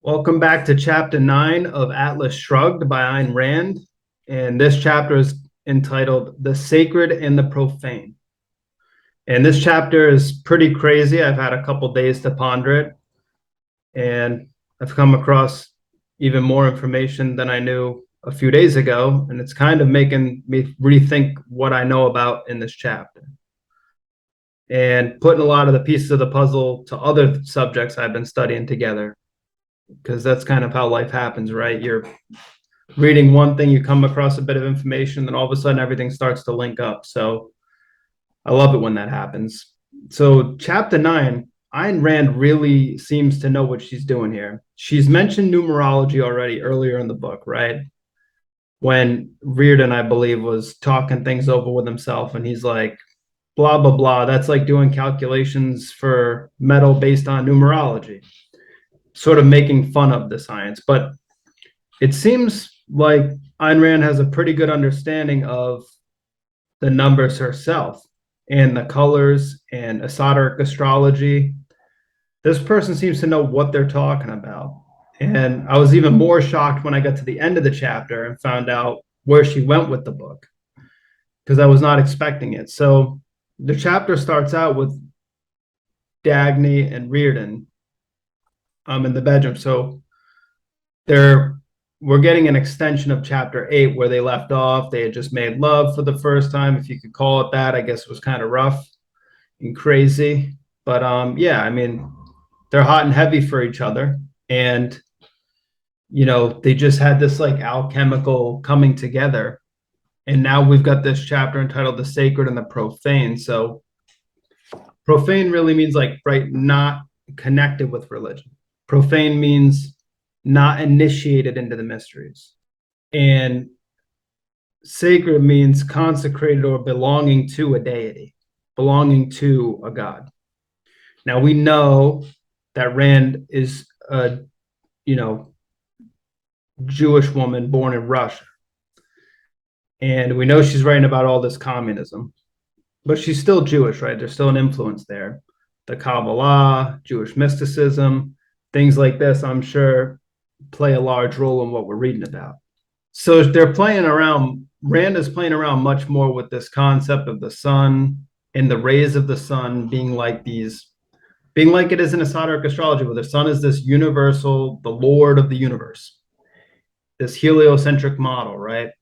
Welcome back to Chapter 9 of Atlas Shrugged by Ayn Rand. And this chapter is entitled The Sacred and the Profane. And this chapter is pretty crazy. I've had a couple days to ponder it, and I've come across even more information than I knew a few days ago. And it's kind of making me rethink what I know about in this chapter and putting a lot of the pieces of the puzzle to other subjects I've been studying together, because that's kind of how life happens, right? You're reading one thing, you come across a bit of information, then all of a sudden everything starts to link up. So I love it when that happens. So chapter 9, Ayn Rand really seems to know what she's doing here. She's mentioned numerology already earlier in the book, right? When Rearden, I believe, was talking things over with himself, and he's like, blah, blah, blah. That's like doing calculations for metal based on numerology, sort of making fun of the science. But it seems like Ayn Rand has a pretty good understanding of the numbers herself and the colors and esoteric astrology. This person seems to know what they're talking about. And I was even more shocked when I got to the end of the chapter and found out where she went with the book, because I was not expecting it. So the chapter starts out with Dagny and Rearden in the bedroom. So we're getting an extension of chapter 8 where they left off. They had just made love for the first time, if you could call it that. I guess it was kind of rough and crazy. But yeah, I mean, they're hot and heavy for each other. And, they just had this like alchemical coming together. And now we've got this chapter entitled The Sacred and the Profane. So profane really means like, right, not connected with religion. Profane means not initiated into the mysteries. And sacred means consecrated or belonging to a deity, belonging to a god. Now we know that Rand is a, Jewish woman born in Russia. And we know she's writing about all this communism, but she's still Jewish, right? There's still an influence there. The Kabbalah, Jewish mysticism, things like this, I'm sure, play a large role in what we're reading about. So they're playing around, Rand is playing around much more with this concept of the sun and the rays of the sun being like it is in esoteric astrology, where the sun is this universal, the Lord of the universe, this heliocentric model, right?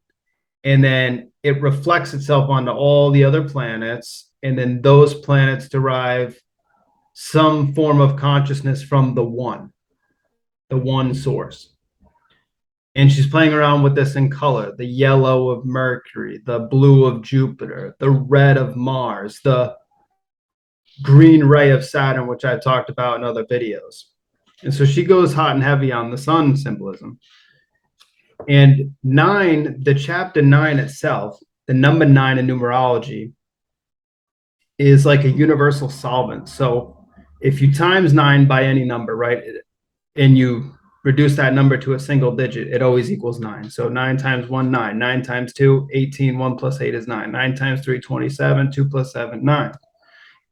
And then it reflects itself onto all the other planets, and then those planets derive some form of consciousness from the one source. And she's playing around with this in color: the yellow of Mercury, the blue of Jupiter, the red of Mars, the green ray of Saturn, which I've talked about in other videos. And so she goes hot and heavy on the sun symbolism. And 9, the chapter 9 itself, the number 9 in numerology, is like a universal solvent. So if you times 9 by any number, right, and you reduce that number to a single digit, it always equals 9. So 9 times 1, 9. 9 times 2, 18. 1 plus 8 is 9. 9 times 3, 27. 2 plus 7, 9.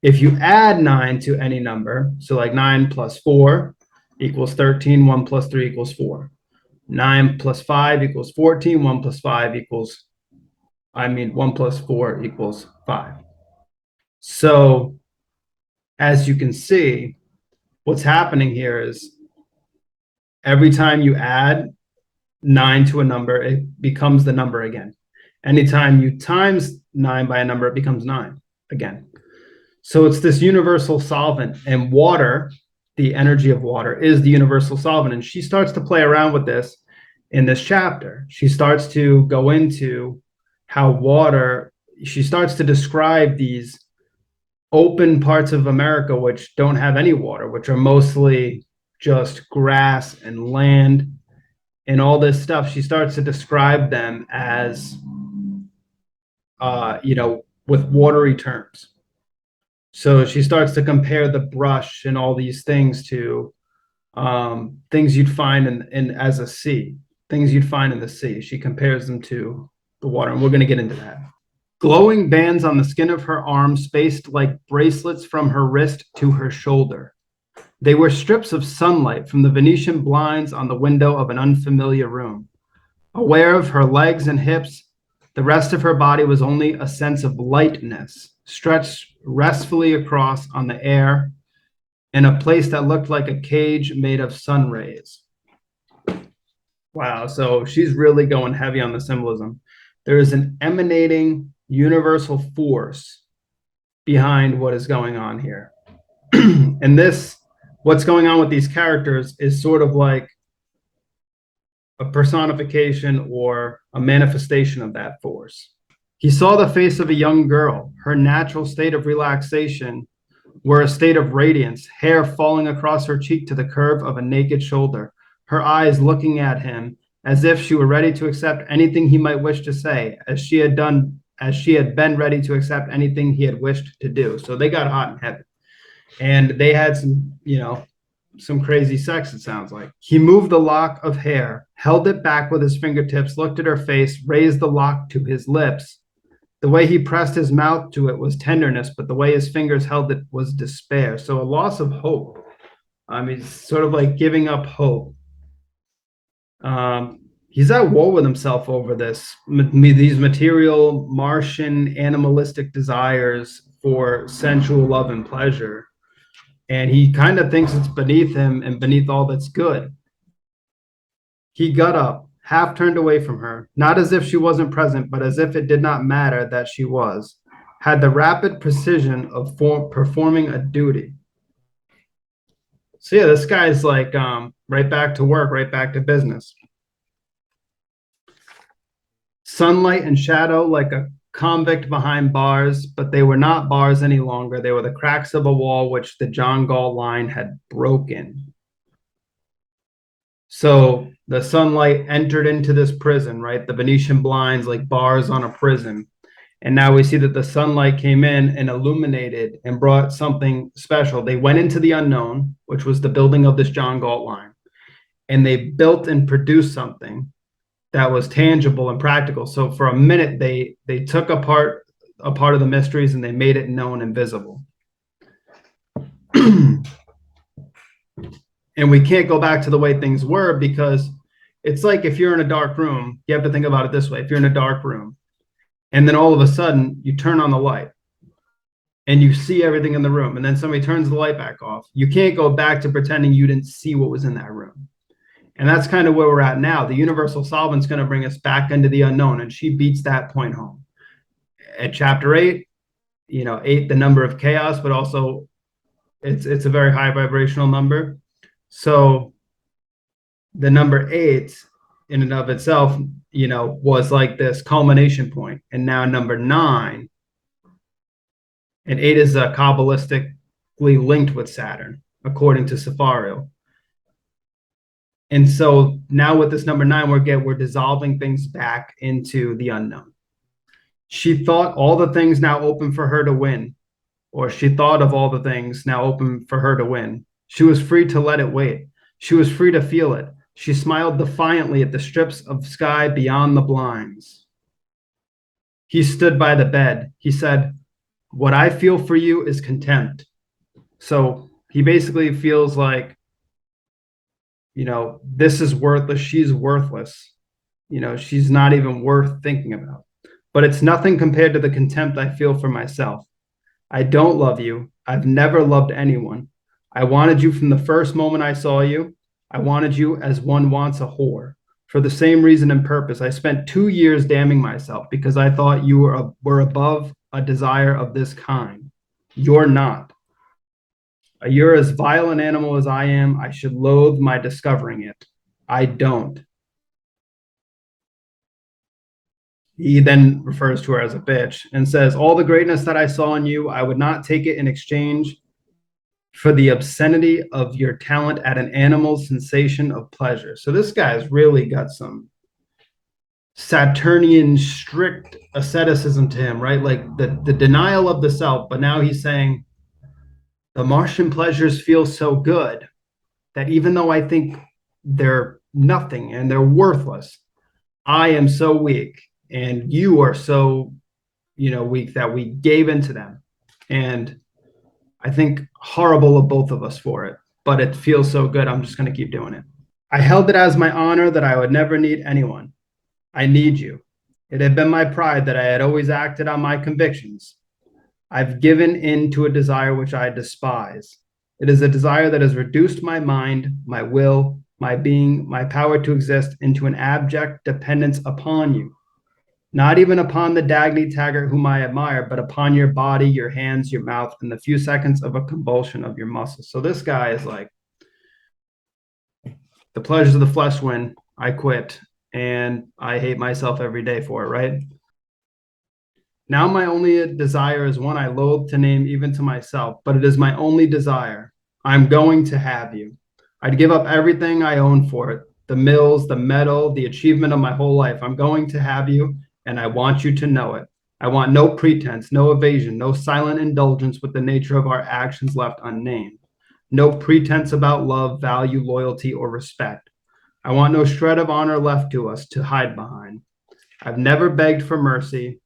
If you add 9 to any number, so like 9 plus 4 equals 13. 1 plus 3 equals 4. 9 plus 5 equals 14. 1 plus 4 equals 5. So as you can see, what's happening here is every time you add 9 to a number, it becomes the number again. Anytime you times 9 by a number, it becomes 9 again. So it's this universal solvent, and water, the energy of water, is the universal solvent. And she starts to play around with this in this chapter. She starts to go into how water, she starts to describe these open parts of America which don't have any water, which are mostly just grass and land and all this stuff. She starts to describe them as, with watery terms. So she starts to compare the brush and all these things to things you'd find in as a sea, things you'd find in the sea. She compares them to the water, and we're going to get into that. Glowing bands on the skin of her arm, spaced like bracelets from her wrist to her shoulder. They were strips of sunlight from the Venetian blinds on the window of an unfamiliar room. Aware of her legs and hips, the rest of her body was only a sense of lightness, stretched restfully across on the air in a place that looked like a cage made of sun rays. Wow, so she's really going heavy on the symbolism. There is an emanating universal force behind what is going on here. And this, what's going on with these characters is sort of like a personification or a manifestation of that force. He saw the face of a young girl, her natural state of relaxation were a state of radiance, hair falling across her cheek to the curve of a naked shoulder, her eyes looking at him as if she were ready to accept anything he might wish to say, as she had been ready to accept anything he had wished to do. So they got hot and heavy. And they had some crazy sex, it sounds like. He moved the lock of hair, held it back with his fingertips, looked at her face, raised the lock to his lips. The way he pressed his mouth to it was tenderness, but the way his fingers held it was despair. So a loss of hope. He's sort of like giving up hope. He's at war with himself over these material, Martian, animalistic desires for sensual love and pleasure. And he kind of thinks it's beneath him and beneath all that's good. He got up, half turned away from her, not as if she wasn't present, but as if it did not matter that she was, had the rapid precision of performing a duty. So yeah, this guy's like right back to work, right back to business. Sunlight and shadow like a convict behind bars, but they were not bars any longer. They were the cracks of a wall which the John Galt line had broken. So the sunlight entered into this prison, right? The Venetian blinds like bars on a prison. And now we see that the sunlight came in and illuminated and brought something special. They went into the unknown, which was the building of this John Galt line. And they built and produced something that was tangible and practical. So for a minute, they took apart a part of the mysteries and they made it known and visible. And we can't go back to the way things were, because it's like if you're in a dark room, you have to think about it this way. If you're in a dark room and then all of a sudden you turn on the light and you see everything in the room, and then somebody turns the light back off, you can't go back to pretending you didn't see what was in that room. And that's kind of where we're at now. The universal solvent's going to bring us back into the unknown, and she beats that point home. At chapter 8, 8, the number of chaos, but also it's a very high vibrational number. So the number 8 in and of itself, was like this culmination point. And now number 9, and 8 is Kabbalistically linked with Saturn, according to Safariel. And so now with this number 9, we're dissolving things back into the unknown. She thought all the things now open for her to win, or she thought of all the things now open for her to win. She was free to let it wait. She was free to feel it. She smiled defiantly at the strips of sky beyond the blinds. He stood by the bed. He said, "What I feel for you is contempt." So he basically feels like, this is worthless. She's worthless. She's not even worth thinking about. But it's nothing compared to the contempt I feel for myself. I don't love you. I've never loved anyone. I wanted you from the first moment I saw you. I wanted you as one wants a whore. For the same reason and purpose, I spent 2 years damning myself because I thought you were above a desire of this kind. You're not. You're as vile an animal as I am. I should loathe my discovering it. I don't. He then refers to her as a bitch and says, all the greatness that I saw in you, I would not take it in exchange for the obscenity of your talent at an animal's sensation of pleasure. So this guy's really got some Saturnian strict asceticism to him, right? Like the denial of the self, but now he's saying, the Martian pleasures feel so good that even though I think they're nothing and they're worthless, I am so weak and you are so, weak that we gave into them. And I think horrible of both of us for it. but it feels so good. I'm just going to keep doing it. I held it as my honor that I would never need anyone. I need you. It had been my pride that I had always acted on my convictions. I've given in to a desire which I despise. It is a desire that has reduced my mind, my will, my being, my power to exist into an abject dependence upon you. Not even upon the Dagny Taggart whom I admire, but upon your body, your hands, your mouth, and the few seconds of a convulsion of your muscles. So this guy is like, the pleasures of the flesh win, I quit, and I hate myself every day for it, right? Now my only desire is one I loathe to name even to myself, but it is my only desire. I'm going to have you. I'd give up everything I own for it, the mills, the metal, the achievement of my whole life. I'm going to have you, and I want you to know it. I want no pretense, no evasion, no silent indulgence with the nature of our actions left unnamed. No pretense about love, value, loyalty, or respect. I want no shred of honor left to us to hide behind. I've never begged for mercy.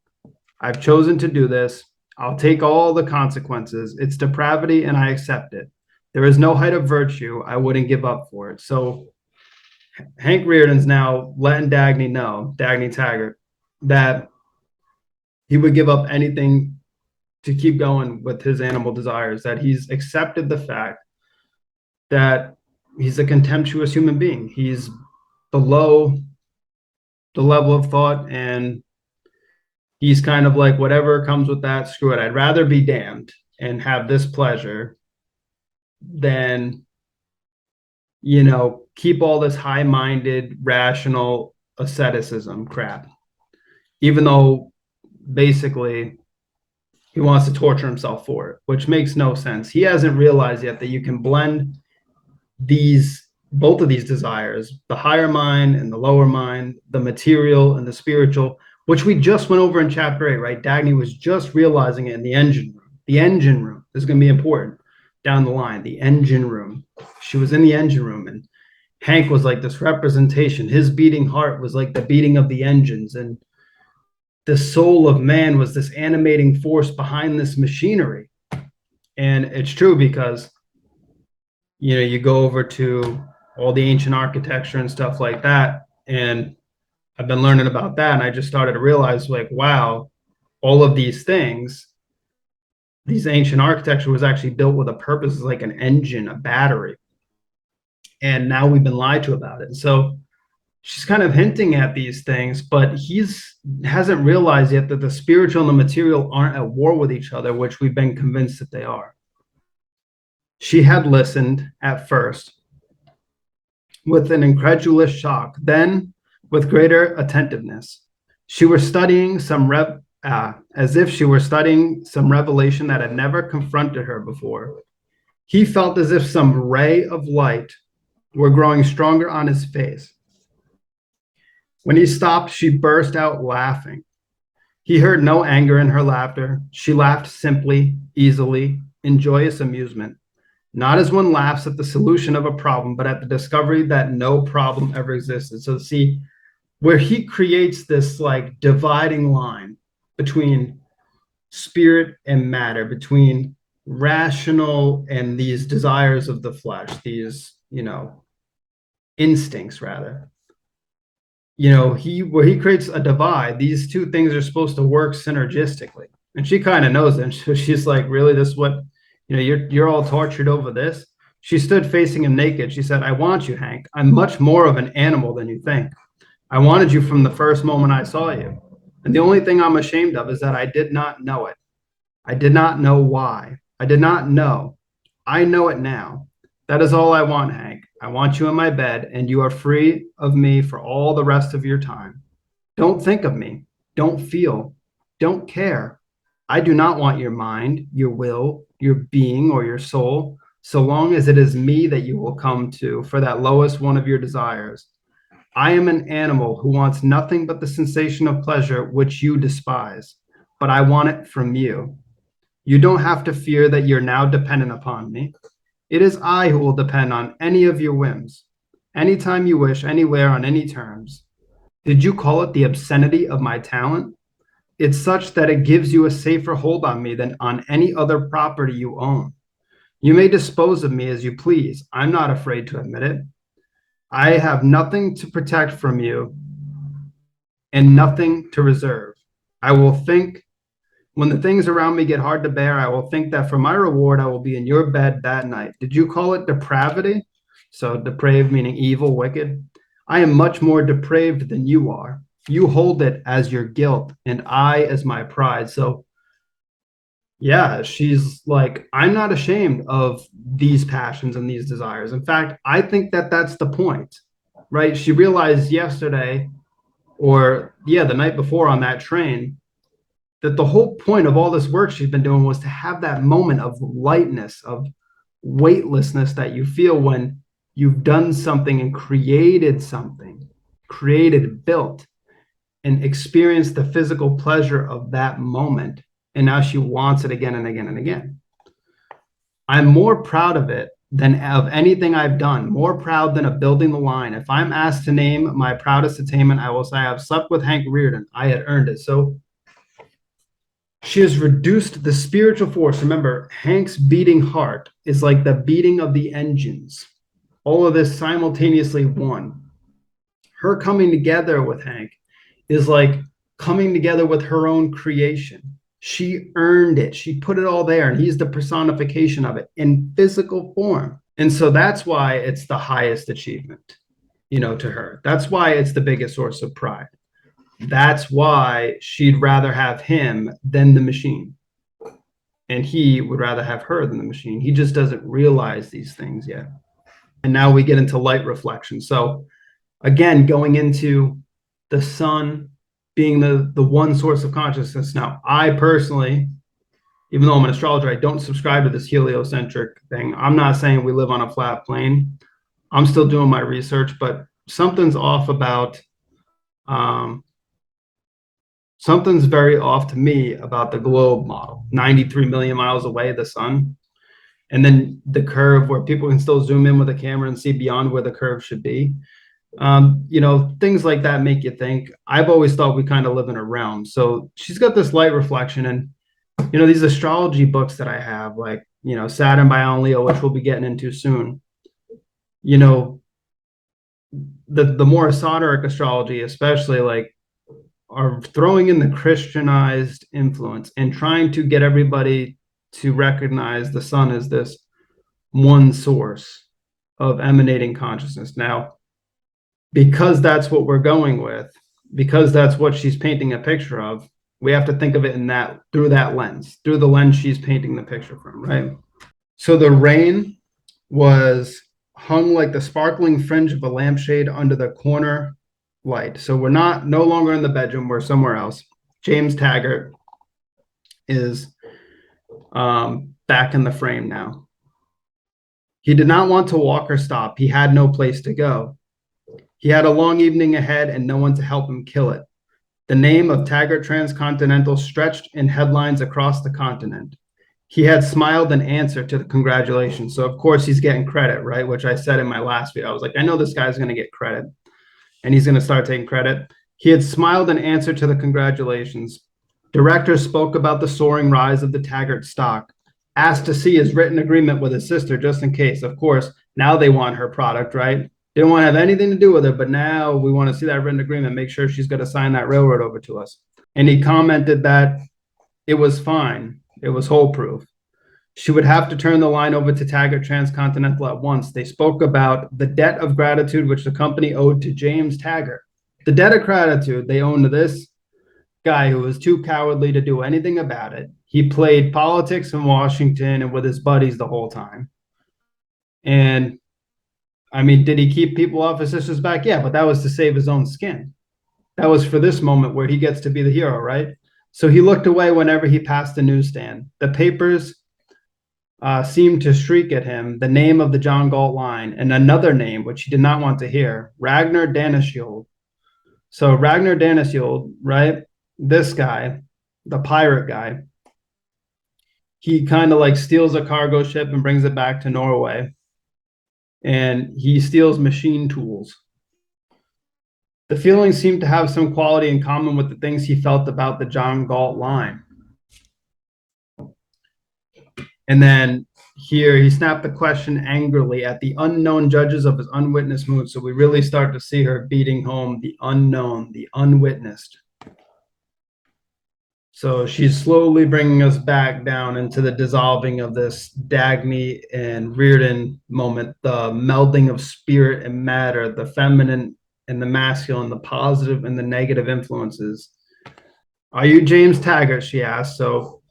I've chosen to do this. I'll take all the consequences. It's depravity, and I accept it. There is no height of virtue I wouldn't give up for it. So Hank Rearden's now letting Dagny know, Dagny Taggart, that he would give up anything to keep going with his animal desires, that he's accepted the fact that he's a contemptuous human being. He's below the level of thought, and he's kind of like, whatever comes with that, screw it. I'd rather be damned and have this pleasure than, keep all this high-minded, rational asceticism crap. Even though basically he wants to torture himself for it, which makes no sense. He hasn't realized yet that you can blend both of these desires, the higher mind and the lower mind, the material and the spiritual, which we just went over in chapter 8, right? Dagny was just realizing it in the engine room. The engine room is going to be important down the line. The engine room. She was in the engine room, and Hank was like this representation. His beating heart was like the beating of the engines, and the soul of man was this animating force behind this machinery. And it's true because, you go over to all the ancient architecture and stuff like that, and I've been learning about that, and I just started to realize, like, wow, all of these things, these ancient architecture was actually built with a purpose, like an engine, a battery. And now we've been lied to about it. And so she's kind of hinting at these things, but hasn't realized yet that the spiritual and the material aren't at war with each other, which we've been convinced that they are. She had listened at first with an incredulous shock, then with greater attentiveness. She was studying as if she were studying some revelation that had never confronted her before. He felt as if some ray of light were growing stronger on his face. When he stopped, she burst out laughing. He heard no anger in her laughter. She laughed simply, easily, in joyous amusement, not as one laughs at the solution of a problem, but at the discovery that no problem ever existed. So see, where he creates this like dividing line between spirit and matter, between rational and these desires of the flesh, these, instincts rather. Where he creates a divide, these two things are supposed to work synergistically. And she kind of knows it. So she's like, really, this is what, you're all tortured over this? She stood facing him naked. She said, I want you, Hank. I'm much more of an animal than you think. I wanted you from the first moment I saw you. And the only thing I'm ashamed of is that I did not know it. I did not know why. I did not know. I know it now. That is all I want, Hank. I want you in my bed, and you are free of me for all the rest of your time. Don't think of me. Don't feel. Don't care. I do not want your mind, your will, your being, or your soul, so long as it is me that you will come to for that lowest one of your desires. I am an animal who wants nothing but the sensation of pleasure which you despise, but I want it from you. You don't have to fear that you're now dependent upon me. It is I who will depend on any of your whims, anytime you wish, anywhere, on any terms. Did you call it the obscenity of my talent? It's such that it gives you a safer hold on me than on any other property you own. You may dispose of me as you please. I'm not afraid to admit it. I have nothing to protect from you and nothing to reserve. I will think when the things around me get hard to bear, I will think that for my reward, I will be in your bed that night. Did you call it depravity? So depraved meaning evil, wicked. I am much more depraved than you are. You hold it as your guilt and I as my pride. So yeah, she's like, I'm not ashamed of these passions and these desires. In fact, I think that that's the point, right? She realized yesterday, or yeah, the night before on that train, that the whole point of all this work she's been doing was to have that moment of lightness, of weightlessness that you feel when you've done something and created, built, and experienced the physical pleasure of that moment. And now she wants it again and again and again. I'm more proud of it than of anything I've done, more proud than of building the line. If I'm asked to name my proudest attainment, I will say I've slept with Hank Rearden. I had earned it. So she has reduced the spiritual force. Remember, Hank's beating heart is like the beating of the engines. All of this simultaneously one. Her coming together with Hank is like coming together with her own creation. She earned it. She put it all there, and he's the personification of it in physical form. And so that's why it's the highest achievement, to her. That's why it's the biggest source of pride. That's why she'd rather have him than the machine. And he would rather have her than the machine. He just doesn't realize these things yet. And now we get into light reflection. So again, going into the sun being the one source of consciousness. Now, I personally, even though I'm an astrologer, I don't subscribe to this heliocentric thing. I'm not saying we live on a flat plane. I'm still doing my research, but something's off about something's very off to me about the globe model. 93 million miles away, the sun, and then the curve where people can still zoom in with a camera and see beyond where the curve should be. Things like that make you think. I've always thought we kind of live in a realm. So she's got this light reflection, and these astrology books that I have, like Saturn by Alan Leo, which we'll be getting into soon. The more esoteric astrology, especially, like, are throwing in the Christianized influence and trying to get everybody to recognize the sun as this one source of emanating consciousness. Now, because that's what we're going with, because that's what she's painting a picture of, we have to think of it through the lens she's painting the picture from, right? So the rain was hung like the sparkling fringe of a lampshade under the corner light. So we're no longer in the bedroom, we're somewhere else. James Taggart is back in the frame now. He did not want to walk or stop. He had no place to go. He had a long evening ahead and no one to help him kill it. The name of Taggart Transcontinental stretched in headlines across the continent. He had smiled in answer to the congratulations. So, of course, he's getting credit, right? Which I said in my last video. I was like, I know this guy's going to get credit, and he's going to start taking credit. He had smiled in answer to the congratulations. Directors spoke about the soaring rise of the Taggart stock, asked to see his written agreement with his sister just in case. Of course, now they want her product, right? They don't want to have anything to do with it, but now we want to see that written agreement, make sure she's going to sign that railroad over to us. And he commented that it was fine. It was foolproof. She would have to turn the line over to Taggart Transcontinental at once. They spoke about the debt of gratitude which the company owed to James Taggart. The debt of gratitude they owned to this guy who was too cowardly to do anything about it. He played politics in Washington and with his buddies the whole time. And I mean, did he keep people off his sister's back? Yeah, but that was to save his own skin. That was for this moment where he gets to be the hero, right? So he looked away whenever he passed the newsstand. The papers seemed to shriek at him the name of the John Galt line and another name, which he did not want to hear, Ragnar Daneskjold. So Ragnar Daneskjold, right? This guy, the pirate guy, he kind of like steals a cargo ship and brings it back to Norway. And he steals machine tools. The feelings seemed to have some quality in common with the things he felt about the John Galt line. And then here he snapped the question angrily at the unknown judges of his unwitnessed mood. So we really start to see her beating home the unknown, the unwitnessed. So she's slowly bringing us back down into the dissolving of this Dagny and Rearden moment, the melding of spirit and matter, the feminine and the masculine, the positive and the negative influences. Are you James Taggart? She asked. So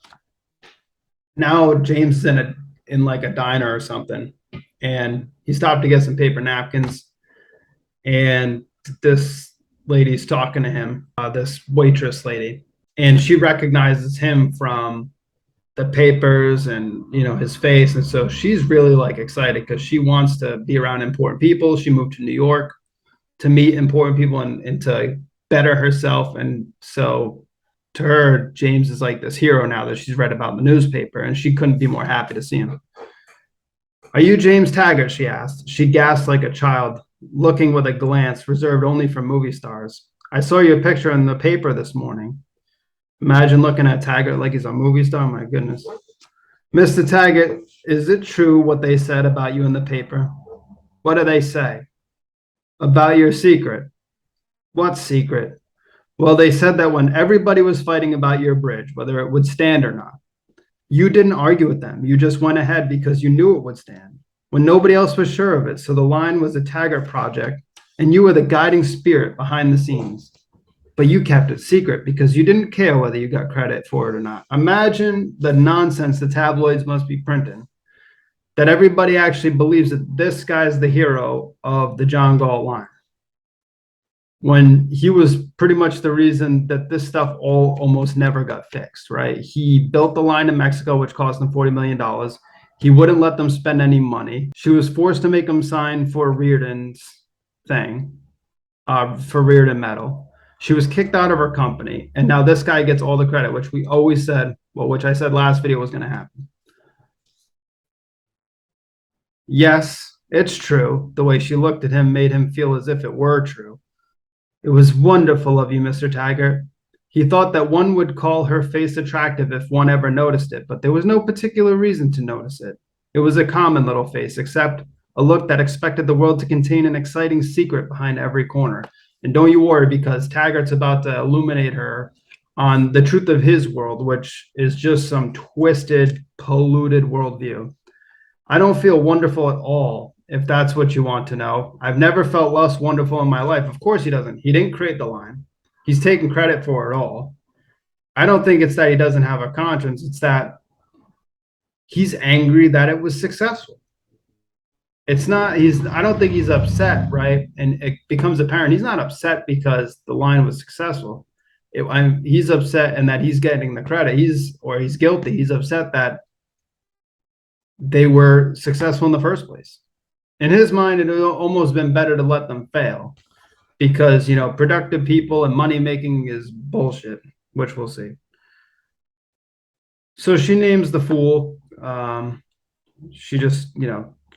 now James is in like a diner or something, and he stopped to get some paper napkins, and this lady's talking to him, this waitress lady, and she recognizes him from the papers and his face, and so she's really like excited because she wants to be around important people. She moved to New York to meet important people and to better herself, and so to her, James is like this hero now that she's read about in the newspaper, and she couldn't be more happy to see him. Are you James Taggart? She asked. She gasped like a child, looking with a glance reserved only for movie stars. I saw your picture in the paper this morning. Imagine looking at Taggart like he's a movie star. My goodness. Mr. Taggart, is it true what they said about you in the paper? What do they say? About your secret. What secret? Well, they said that when everybody was fighting about your bridge, whether it would stand or not, you didn't argue with them. You just went ahead because you knew it would stand when nobody else was sure of it. So the line was a Taggart project, and you were the guiding spirit behind the scenes. But you kept it secret because you didn't care whether you got credit for it or not. Imagine the nonsense the tabloids must be printing, that everybody actually believes that this guy's the hero of the John Galt line, when he was pretty much the reason that this stuff all almost never got fixed, right? He built the line in Mexico, which cost them $40 million. He wouldn't let them spend any money. She was forced to make him sign for Rearden's thing, for Rearden Metal. She was kicked out of her company, and now this guy gets all the credit, which we always said, well, which I said last video was going to happen. Yes, it's true. The way she looked at him made him feel as if it were true. It was wonderful of you, Mr. Taggart. He thought that one would call her face attractive if one ever noticed it, but there was no particular reason to notice it. It was a common little face, except a look that expected the world to contain an exciting secret behind every corner. And don't you worry, because Taggart's about to illuminate her on the truth of his world, which is just some twisted, polluted worldview. I don't feel wonderful at all, if that's what you want to know. I've never felt less wonderful in my life. Of course he doesn't. He didn't create the line. He's taking credit for it all. I don't think it's that he doesn't have a conscience. It's that he's angry that it was successful. It's not, I don't think he's upset, right? And it becomes apparent he's not upset because the line was successful. He's upset and that he's getting the credit. He's guilty. He's upset that they were successful in the first place. In his mind, it would almost been better to let them fail because, productive people and money making is bullshit, which we'll see. So she names the fool. She just,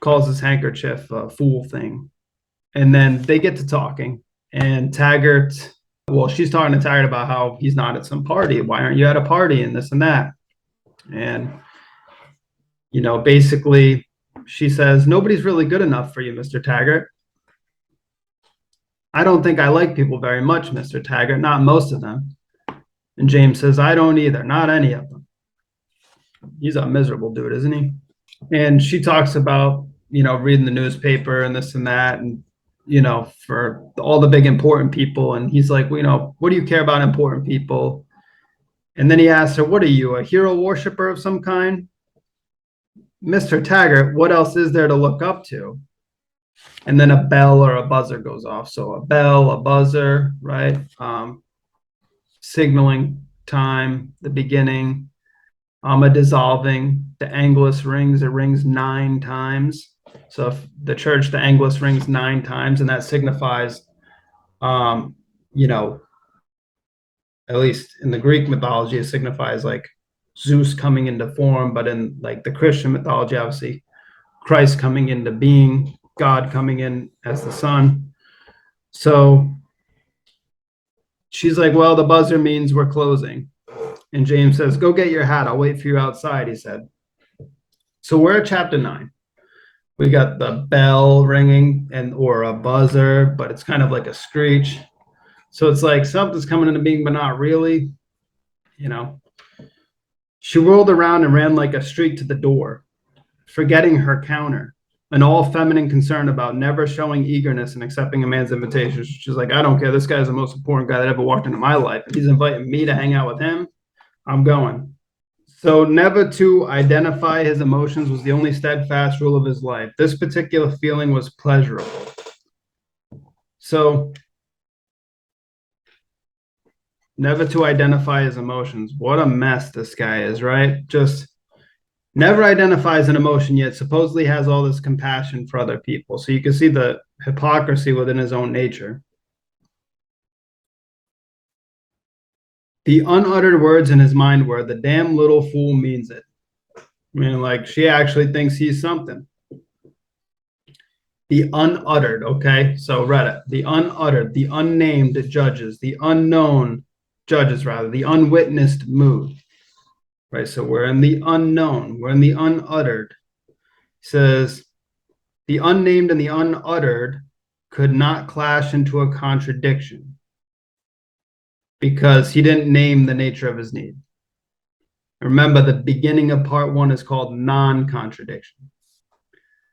calls his handkerchief a fool thing. And then they get to talking. And Taggart, well, she's talking to Taggart about how he's not at some party. Why aren't you at a party and this and that? And, basically she says, nobody's really good enough for you, Mr. Taggart. I don't think I like people very much, Mr. Taggart, not most of them. And James says, I don't either, not any of them. He's a miserable dude, isn't he? And she talks about, reading the newspaper and this and that, and, for all the big important people. And he's like, well, what do you care about important people? And then he asks her, what are you, a hero worshiper of some kind? Mr. Taggart, what else is there to look up to? And then a bell or a buzzer goes off. So a bell, a buzzer, right? Signaling time, the beginning. A dissolving, the Angelus rings, it rings 9 times. So if the church, the Angelus rings 9 times, and that signifies, at least in the Greek mythology, it signifies like Zeus coming into form, but in like the Christian mythology, obviously Christ coming into being, God coming in as the Son. So she's like, well, the buzzer means we're closing. And James says, go get your hat. I'll wait for you outside, he said. So we're at chapter 9. We got the bell ringing and or a buzzer, but it's kind of like a screech. So it's like something's coming into being, but not really, you know. She whirled around and ran like a streak to the door, forgetting her counter, an all feminine concern about never showing eagerness and accepting a man's invitation. She's like, I don't care. This guy's the most important guy that ever walked into my life. If he's inviting me to hang out with him, I'm going. So never to identify his emotions was the only steadfast rule of his life. This particular feeling was pleasurable. So never to identify his emotions. What a mess this guy is, right? Just never identifies an emotion yet supposedly has all this compassion for other people. So you can see the hypocrisy within his own nature. The unuttered words in his mind were, the damn little fool means it. I mean, like, she actually thinks he's something. The unuttered, okay? So read it. The unuttered, the unnamed judges, the unknown judges, rather, the unwitnessed mood. Right? So we're in the unknown, we're in the unuttered. It says, the unnamed and the unuttered could not clash into a contradiction because he didn't name the nature of his need. Remember, the beginning of part 1 is called non-contradiction.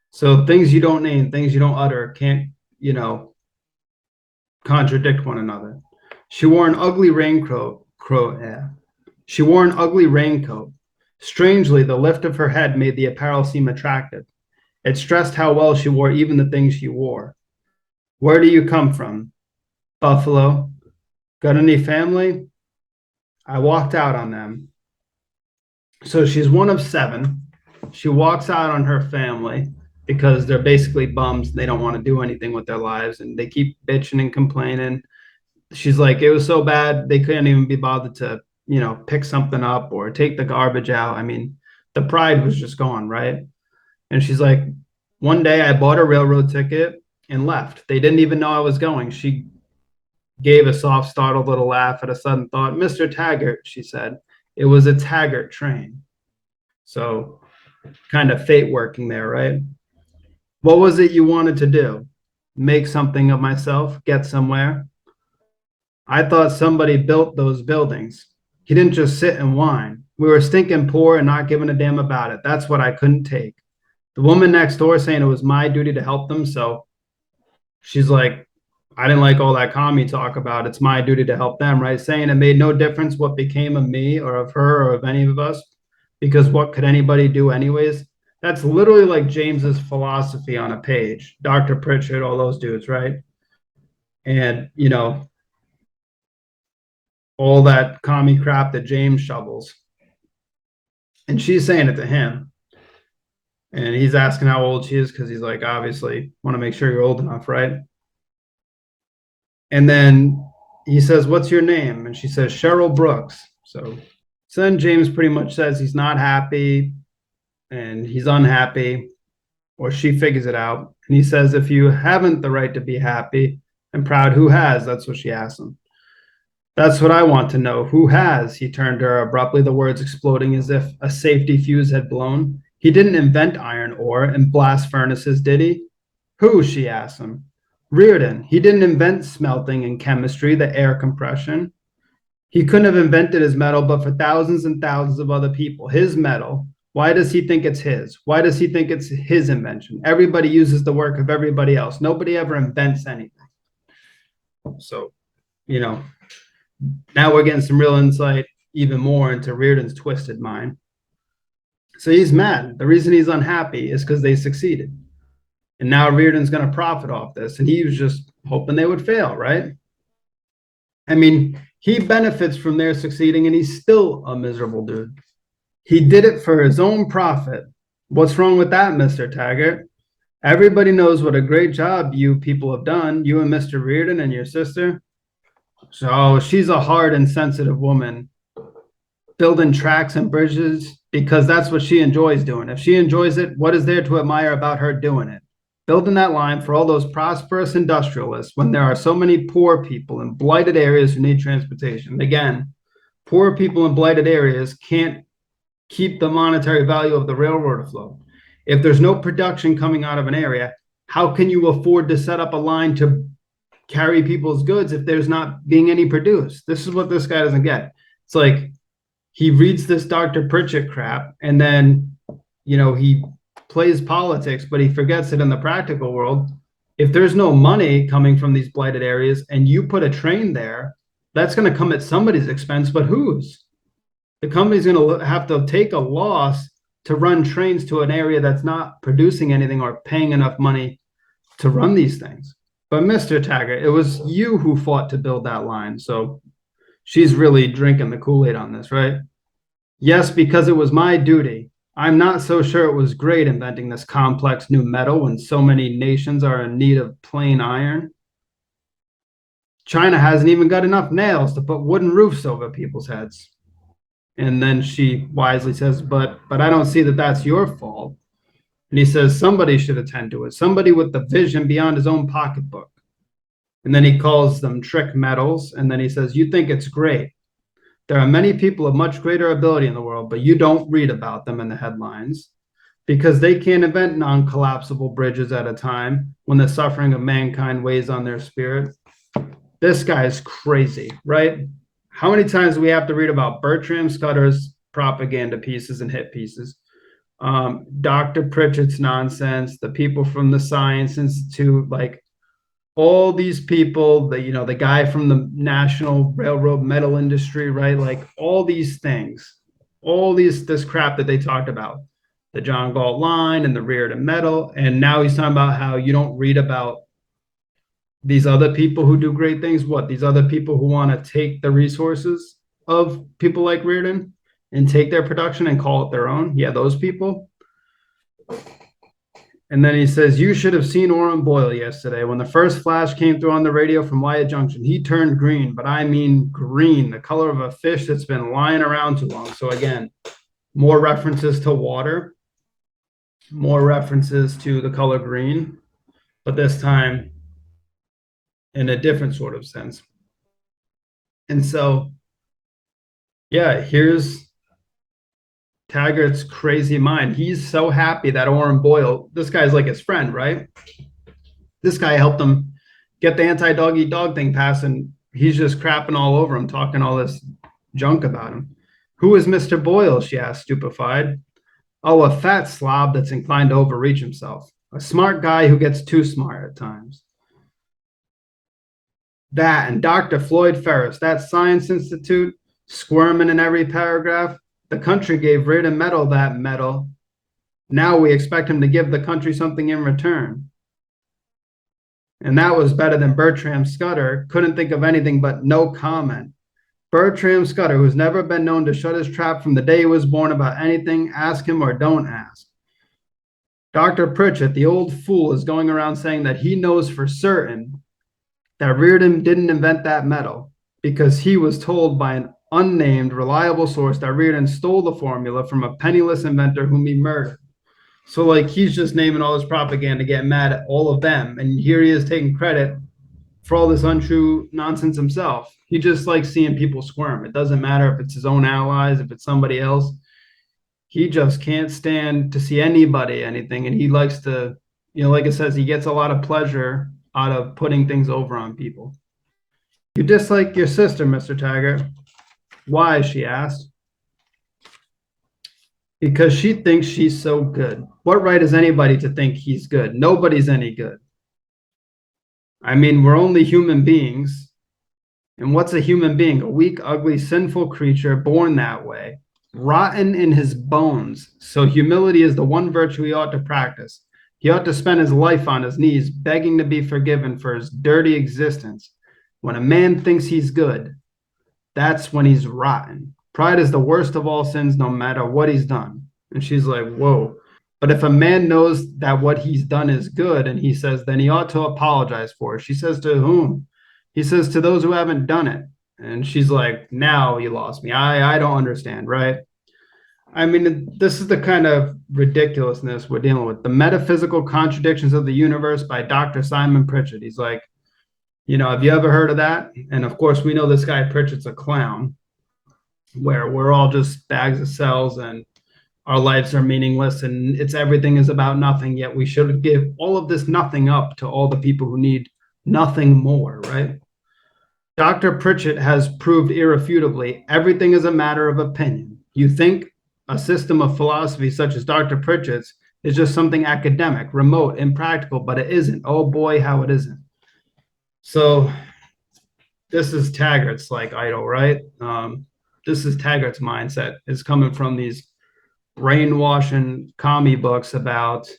So things you don't name, things you don't utter, can't, contradict one another. She wore an ugly raincoat. She wore an ugly raincoat. Strangely, the lift of her head made the apparel seem attractive. It stressed how well she wore even the things she wore. Where do you come from? Buffalo. Got any family? I walked out on them. So she's one of 7. She walks out on her family because they're basically bums. They don't want to do anything with their lives, and they keep bitching and complaining. She's like, it was so bad they couldn't even be bothered to, pick something up or take the garbage out. I mean, the pride was just gone, right? And she's like, one day I bought a railroad ticket and left. They didn't even know I was going. She gave a soft, startled little laugh at a sudden thought. Mr. Taggart, she said. It was a Taggart train. So kind of fate working there, right? What was it you wanted to do? Make something of myself? Get somewhere? I thought somebody built those buildings. He didn't just sit and whine. We were stinking poor and not giving a damn about it. That's what I couldn't take. The woman next door saying it was my duty to help them. So she's like, I didn't like all that commie talk about it's my duty to help them, right? Saying it made no difference what became of me or of her or of any of us, because what could anybody do anyways? That's literally like James's philosophy on a page. Dr. Pritchard, all those dudes, right? And, all that commie crap that James shovels. And she's saying it to him. And he's asking how old she is because he's like, obviously, want to make sure you're old enough, right? And then he says, what's your name? And she says, Cherryl Brooks. So then James pretty much says he's not happy and he's unhappy, or she figures it out. And he says, if you haven't the right to be happy and proud, who has? That's what she asks him. That's what I want to know. Who has? He turned to her abruptly, the words exploding as if a safety fuse had blown. He didn't invent iron ore and blast furnaces, did he? Who? She asked him. Rearden. He didn't invent smelting and chemistry, the air compression. He couldn't have invented his metal, but for thousands and thousands of other people. His metal. Why does he think it's his? Why does he think it's his invention? Everybody uses the work of everybody else. Nobody ever invents anything. So, now we're getting some real insight even more into Rearden's twisted mind. So he's mad. The reason he's unhappy is because they succeeded. And now Rearden's going to profit off this. And he was just hoping they would fail, right? I mean, he benefits from their succeeding and he's still a miserable dude. He did it for his own profit. What's wrong with that, Mr. Taggart? Everybody knows what a great job you people have done, you and Mr. Rearden and your sister. So she's a hard and sensitive woman, building tracks and bridges because that's what she enjoys doing. If she enjoys it, what is there to admire about her doing it? Building that line for all those prosperous industrialists when there are so many poor people in blighted areas who need transportation. Again, poor people in blighted areas can't keep the monetary value of the railroad afloat. If there's no production coming out of an area, how can you afford to set up a line to carry people's goods if there's not being any produced? This is what this guy doesn't get. It's like he reads this Dr. Pritchett crap, and then, he plays politics, but he forgets it in the practical world. If there's no money coming from these blighted areas and you put a train there, that's going to come at somebody's expense, but whose? The company's going to have to take a loss to run trains to an area that's not producing anything or paying enough money to run these things. But Mr. Taggart, it was you who fought to build that line. So she's really drinking the Kool-Aid on this, right? Yes, because it was my duty. I'm not so sure it was great inventing this complex new metal when so many nations are in need of plain iron. China hasn't even got enough nails to put wooden roofs over people's heads. And then she wisely says, but I don't see that that's your fault. And he says, somebody should attend to it, somebody with the vision beyond his own pocketbook. And then he calls them trick metals. And then he says, you think it's great. There are many people of much greater ability in the world, but you don't read about them in the headlines because they can't invent non-collapsible bridges at a time when the suffering of mankind weighs on their spirit. This guy is crazy, right? How many times do we have to read about Bertram Scudder's propaganda pieces and hit pieces? Dr. Pritchett's nonsense, the people from the Science Institute, like all these people, the guy from the National Railroad Metal Industry, right? Like all these things, this crap that they talked about, the John Galt line and the Rearden metal. And now he's talking about how you don't read about these other people who do great things. What? These other people who want to take the resources of people like Rearden and take their production and call it their own. Yeah, those people. And then he says, you should have seen Orrin Boyle yesterday. When the first flash came through on the radio from Wyatt Junction, he turned green, but I mean green, the color of a fish that's been lying around too long. So again, more references to water, more references to the color green, but this time in a different sort of sense. And so, yeah, here's Taggart's crazy mind. He's so happy that Orrin Boyle, this guy's like his friend, right? This guy helped him get the anti-dog eat dog thing passed, and he's just crapping all over him, talking all this junk about him. Who is Mr. Boyle? She asked, stupefied. Oh, a fat slob that's inclined to overreach himself. A smart guy who gets too smart at times. That and Dr. Floyd Ferris, that Science Institute, squirming in every paragraph. The country gave Rearden Metal that medal. Now we expect him to give the country something in return. And that was better than Bertram Scudder. Couldn't think of anything but no comment. Bertram Scudder, who's never been known to shut his trap from the day he was born about anything, ask him or don't ask. Dr. Pritchett, the old fool, is going around saying that he knows for certain that Rearden didn't invent that metal because he was told by an unnamed, reliable source that Rearden stole the formula from a penniless inventor whom he murdered. So, like, he's just naming all this propaganda, getting mad at all of them. And here he is taking credit for all this untrue nonsense himself. He just likes seeing people squirm. It doesn't matter if it's his own allies, if it's somebody else. He just can't stand to see anybody, anything. And he likes to, like it says, he gets a lot of pleasure out of putting things over on people. You dislike your sister, Mr. Taggart. Why? She asked. Because she thinks she's so good. What right has anybody to think he's good? Nobody's any good. I mean, we're only human beings. And what's a human being? A weak, ugly, sinful creature born that way, rotten in his bones. So humility is the one virtue he ought to practice. He ought to spend his life on his knees, begging to be forgiven for his dirty existence. When a man thinks he's good, that's when he's rotten. Pride is the worst of all sins, no matter what he's done. And she's like, whoa. But if a man knows that what he's done is good, and he says, then he ought to apologize for it. She says, to whom? He says, to those who haven't done it. And she's like, now you lost me. I don't understand, right? I mean, this is the kind of ridiculousness we're dealing with. The Metaphysical Contradictions of the Universe by Dr. Simon Pritchett. He's like, have you ever heard of that? And of course, we know this guy Pritchett's a clown, where we're all just bags of cells and our lives are meaningless and it's everything is about nothing, yet we should give all of this nothing up to all the people who need nothing more, right? Dr. Pritchett has proved irrefutably everything is a matter of opinion. You think a system of philosophy such as Dr. Pritchett's is just something academic, remote, impractical, but it isn't. Oh boy, how it isn't. So this is Taggart's like idol, right? This is Taggart's mindset. It's coming from these brainwashing commie books about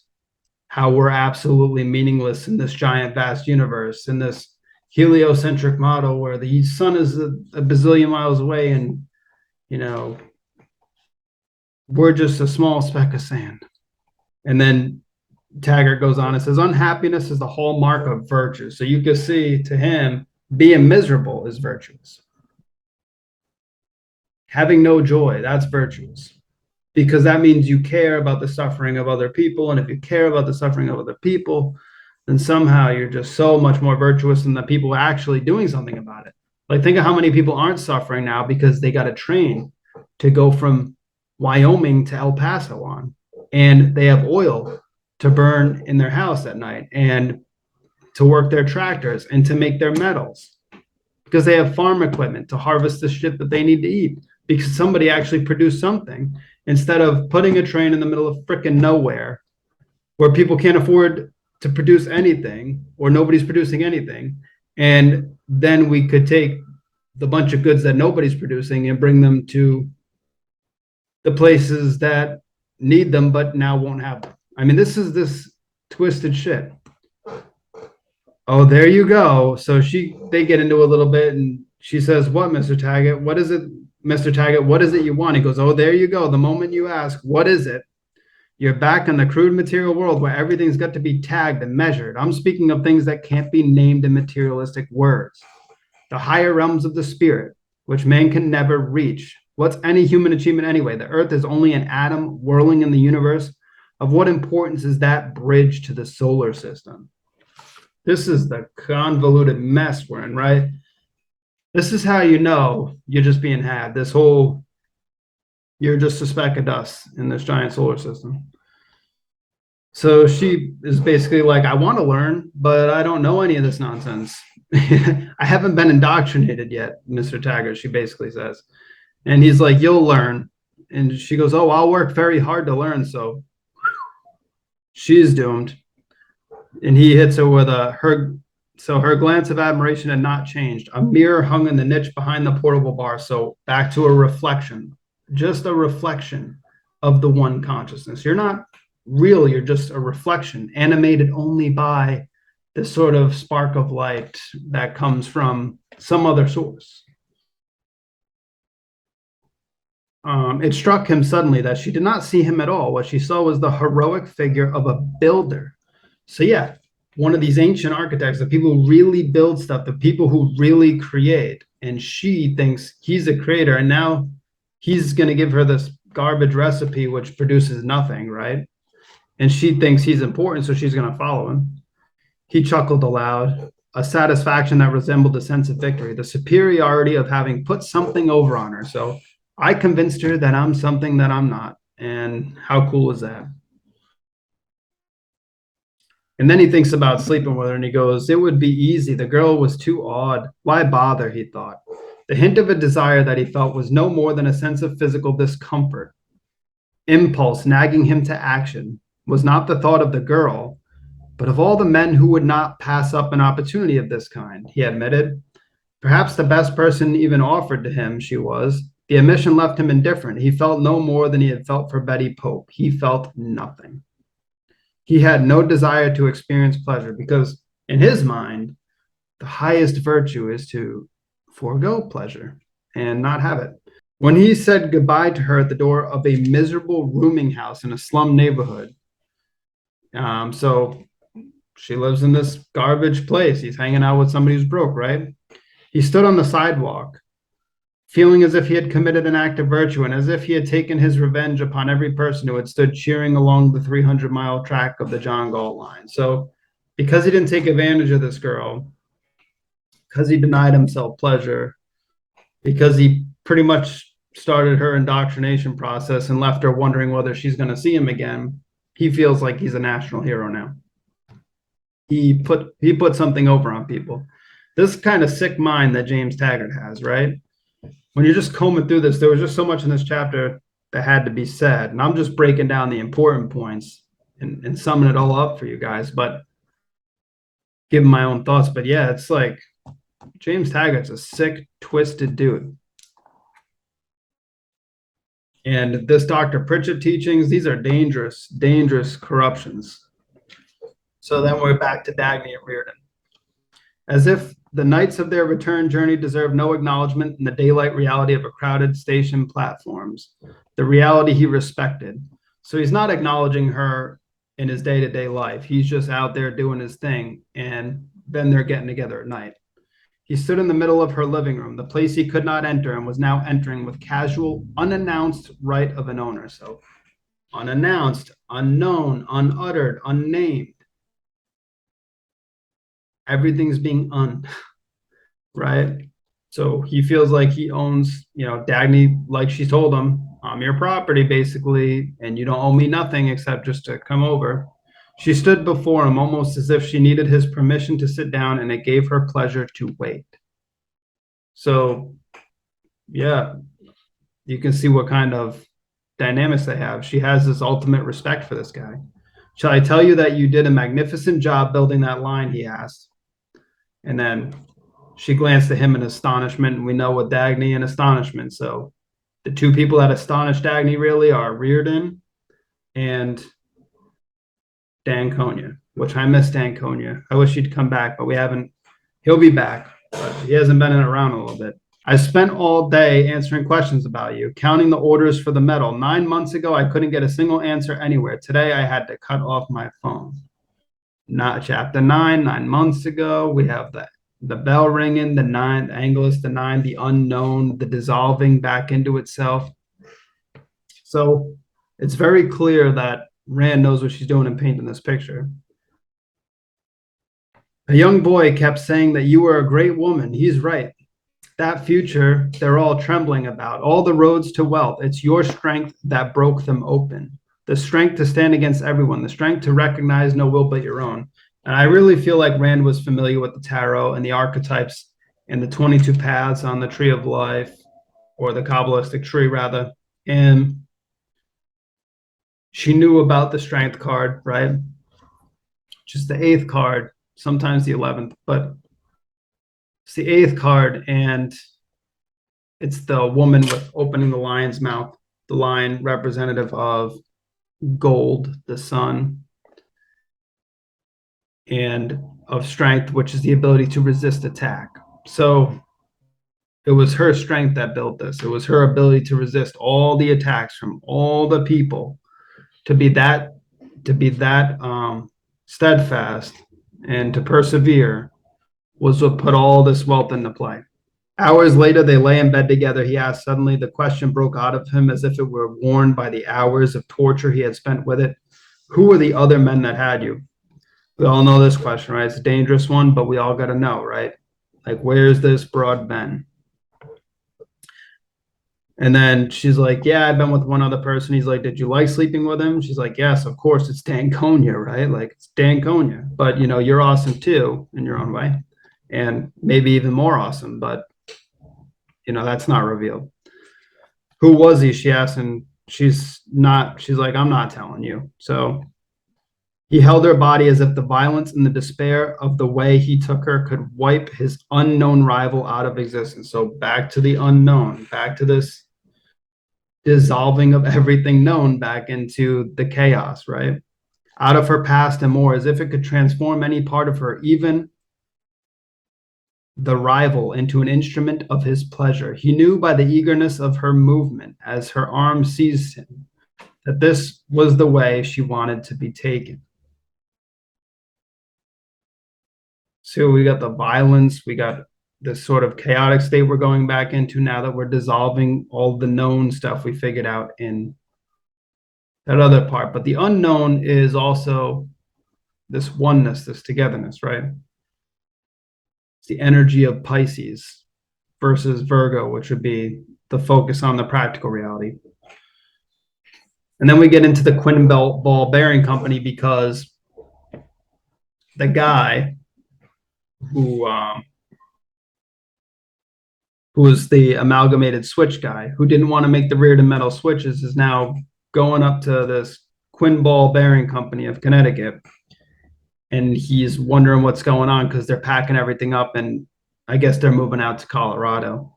how we're absolutely meaningless in this giant, vast universe, in this heliocentric model where the sun is a bazillion miles away and, you know, we're just a small speck of sand. And then Taggart goes on and says, unhappiness is the hallmark of virtue. So you can see to him, being miserable is virtuous. Having no joy, that's virtuous. Because that means you care about the suffering of other people. And if you care about the suffering of other people, then somehow you're just so much more virtuous than the people actually doing something about it. Like, think of how many people aren't suffering now because they got a train to go from Wyoming to El Paso on, and they have oil to burn in their house at night and to work their tractors and to make their metals because they have farm equipment to harvest the shit that they need to eat because somebody actually produced something instead of putting a train in the middle of frickin' nowhere where people can't afford to produce anything or nobody's producing anything. And then we could take the bunch of goods that nobody's producing and bring them to the places that need them but now won't have them. I mean, this is this twisted shit. Oh, there you go. So they get into a little bit and she says, what, Mr. Taggart? What is it, Mr. Taggart? What is it you want? He goes, oh, there you go. The moment you ask, what is it? You're back in the crude material world where everything's got to be tagged and measured. I'm speaking of things that can't be named in materialistic words. The higher realms of the spirit, which man can never reach. What's any human achievement anyway? The earth is only an atom whirling in the universe. Of what importance is that bridge to the solar system? This is the convoluted mess we're in, right? This is how you know you're just being had. This whole, you're just a speck of dust in this giant solar system. So she is basically like, I want to learn, but I don't know any of this nonsense. I haven't been indoctrinated yet, Mr. Taggart, she basically says. And he's like, you'll learn. And she goes, oh, I'll work very hard to learn. So she's doomed. And he hits her with her glance of admiration had not changed. A mirror hung in the niche behind the portable bar. So back to a reflection, just a reflection of the one consciousness. You're not real, you're just a reflection, animated only by the sort of spark of light that comes from some other source. It struck him suddenly that she did not see him at all. What she saw was the heroic figure of a builder. So yeah, one of these ancient architects, the people who really build stuff, the people who really create. And she thinks he's a creator, and now he's going to give her this garbage recipe which produces nothing, right? And she thinks he's important, so she's going to follow him. He chuckled aloud, a satisfaction that resembled a sense of victory, the superiority of having put something over on her. So I convinced her that I'm something that I'm not. And how cool is that? And then he thinks about sleeping with her and he goes, it would be easy. The girl was too odd. Why bother, he thought. The hint of a desire that he felt was no more than a sense of physical discomfort. Impulse nagging him to action was not the thought of the girl, but of all the men who would not pass up an opportunity of this kind, he admitted. Perhaps the best person even offered to him she was. The admission left him indifferent. He felt no more than he had felt for Betty Pope. He felt nothing. He had no desire to experience pleasure because, in his mind, the highest virtue is to forego pleasure and not have it. When he said goodbye to her at the door of a miserable rooming house in a slum neighborhood, so she lives in this garbage place. He's hanging out with somebody who's broke, right? He stood on the sidewalk, feeling as if he had committed an act of virtue and as if he had taken his revenge upon every person who had stood cheering along the 300-mile track of the John Galt line. So because he didn't take advantage of this girl, because he denied himself pleasure, because he pretty much started her indoctrination process and left her wondering whether she's going to see him again, he feels like he's a national hero now. He put something over on people. This kind of sick mind that James Taggart has, right? When you're just combing through this, there was just so much in this chapter that had to be said. And I'm just breaking down the important points and summing it all up for you guys, but giving my own thoughts. But yeah, it's like James Taggart's a sick, twisted dude. And this Dr. Pritchett teachings, these are dangerous, dangerous corruptions. So then we're back to Dagny and Rearden. As if the nights of their return journey deserve no acknowledgement in the daylight reality of a crowded station platforms, the reality he respected. So he's not acknowledging her in his day-to-day life. He's just out there doing his thing, and then they're getting together at night. He stood in the middle of her living room, the place he could not enter, and was now entering with casual, unannounced right of an owner. So unannounced, unknown, unuttered, unnamed. Everything's being right? So he feels like he owns, Dagny, like she told him, I'm your property, basically, and you don't owe me nothing except just to come over. She stood before him almost as if she needed his permission to sit down, and it gave her pleasure to wait. So, yeah, you can see what kind of dynamics they have. She has this ultimate respect for this guy. Shall I tell you that you did a magnificent job building that line? He asked. And then she glanced at him in astonishment, and we know what Dagny and astonishment. So the two people that astonished Dagny really are Rearden and Danconia, which I miss Danconia. I wish he'd come back, but we haven't. He'll be back, but he hasn't been around a little bit. I spent all day answering questions about you, counting the orders for the metal. 9 months ago, I couldn't get a single answer anywhere. Today, I had to cut off my phone. Not chapter 9, 9 months ago. We have the bell ringing, the 9, the Angelus, the 9, the unknown, the dissolving back into itself. So it's very clear that Rand knows what she's doing in painting this picture. A young boy kept saying that you were a great woman. He's right. That future they're all trembling about, all the roads to wealth. It's your strength that broke them open. The strength to stand against everyone, the strength to recognize no will but your own. And I really feel like Rand was familiar with the tarot and the archetypes and the 22 paths on the tree of life, or the Kabbalistic tree, rather. And she knew about the strength card, right? Just the 8th card, sometimes the 11th, but it's the 8th card, and it's the woman with opening the lion's mouth, the lion representative of gold, the sun, and of strength, which is the ability to resist attack. So it was her strength that built this. It was her ability to resist all the attacks from all the people, to be that steadfast and to persevere was what put all this wealth into play. Hours later, they lay in bed together. He asked suddenly. The question broke out of him as if it were worn by the hours of torture he had spent with it. Who were the other men that had you? We all know this question, right? It's a dangerous one, but we all got to know, right? Like, where's this broad Ben? And then she's like, yeah, I've been with one other person. He's like, did you like sleeping with him? She's like, yes, of course. It's Danconia, right? Like, it's Danconia. But, you're awesome too in your own way. And maybe even more awesome, but, that's not revealed. Who was he? She asked, and she's like, I'm not telling you. So he held her body as if the violence and the despair of the way he took her could wipe his unknown rival out of existence. So back to the unknown, back to this dissolving of everything known back into the chaos, right? Out of her past and more, as if it could transform any part of her, even the rival, into an instrument of his pleasure. He knew by the eagerness of her movement as her arm seized him that this was the way she wanted to be taken. So we got the violence, we got this sort of chaotic state we're going back into now that we're dissolving all the known stuff we figured out in that other part. But the unknown is also this oneness, this togetherness, right? It's the energy of Pisces versus Virgo, which would be the focus on the practical reality. And then we get into the Quinn Ball Bearing Company because the guy who was the amalgamated switch guy who didn't want to make the Rearden metal switches is now going up to this Quinn Ball Bearing Company of Connecticut. And he's wondering what's going on because they're packing everything up and I guess they're moving out to Colorado.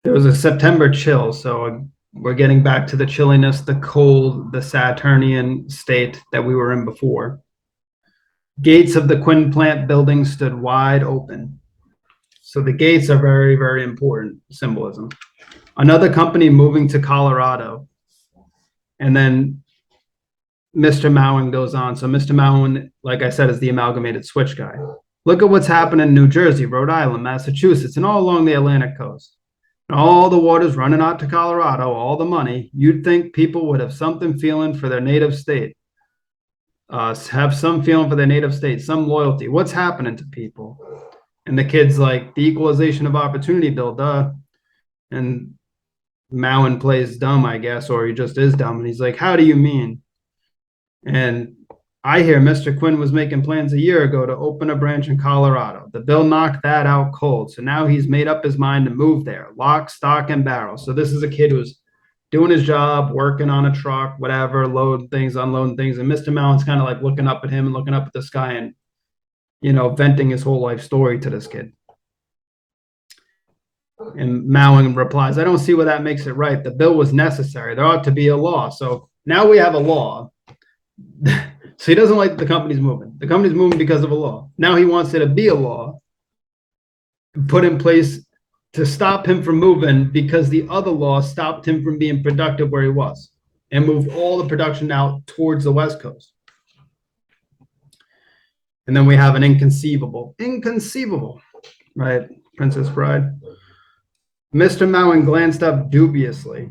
There was a September chill, so we're getting back to the chilliness, the cold, the Saturnian state that we were in before. Gates of the Quinn plant building stood wide open. So the gates are very, very important symbolism. Another company moving to Colorado. And then Mr. Mowen goes on. So Mr. Mowen, like I said, is the amalgamated switch guy. Look at what's happening in New Jersey, Rhode Island, Massachusetts, and all along the Atlantic coast. And all the water's running out to Colorado, all the money. You'd think people would have something feeling for their native state. Have some feeling for their native state, some loyalty. What's happening to people? And the kid's like, the equalization of opportunity bill, duh. And Mowen plays dumb, I guess, or he just is dumb. And he's like, how do you mean? And I hear Mr. Quinn was making plans a year ago to open a branch in Colorado. The bill knocked that out cold. So now he's made up his mind to move there, lock, stock, and barrel. So this is a kid who's doing his job, working on a truck, whatever, loading things, unloading things. And Mr. Mowen's kind of like looking up at him and looking up at the sky and, you know, venting his whole life story to this kid. And Mowen replies, I don't see where that makes it right. The bill was necessary. There ought to be a law. So now we have a law. So he doesn't like the company's moving. The company's moving because of a law. Now he wants it to be a law put in place to stop him from moving because the other law stopped him from being productive where he was and moved all the production out towards the West Coast. And then we have an inconceivable, right? Princess Bride. Mr. Mowen glanced up dubiously.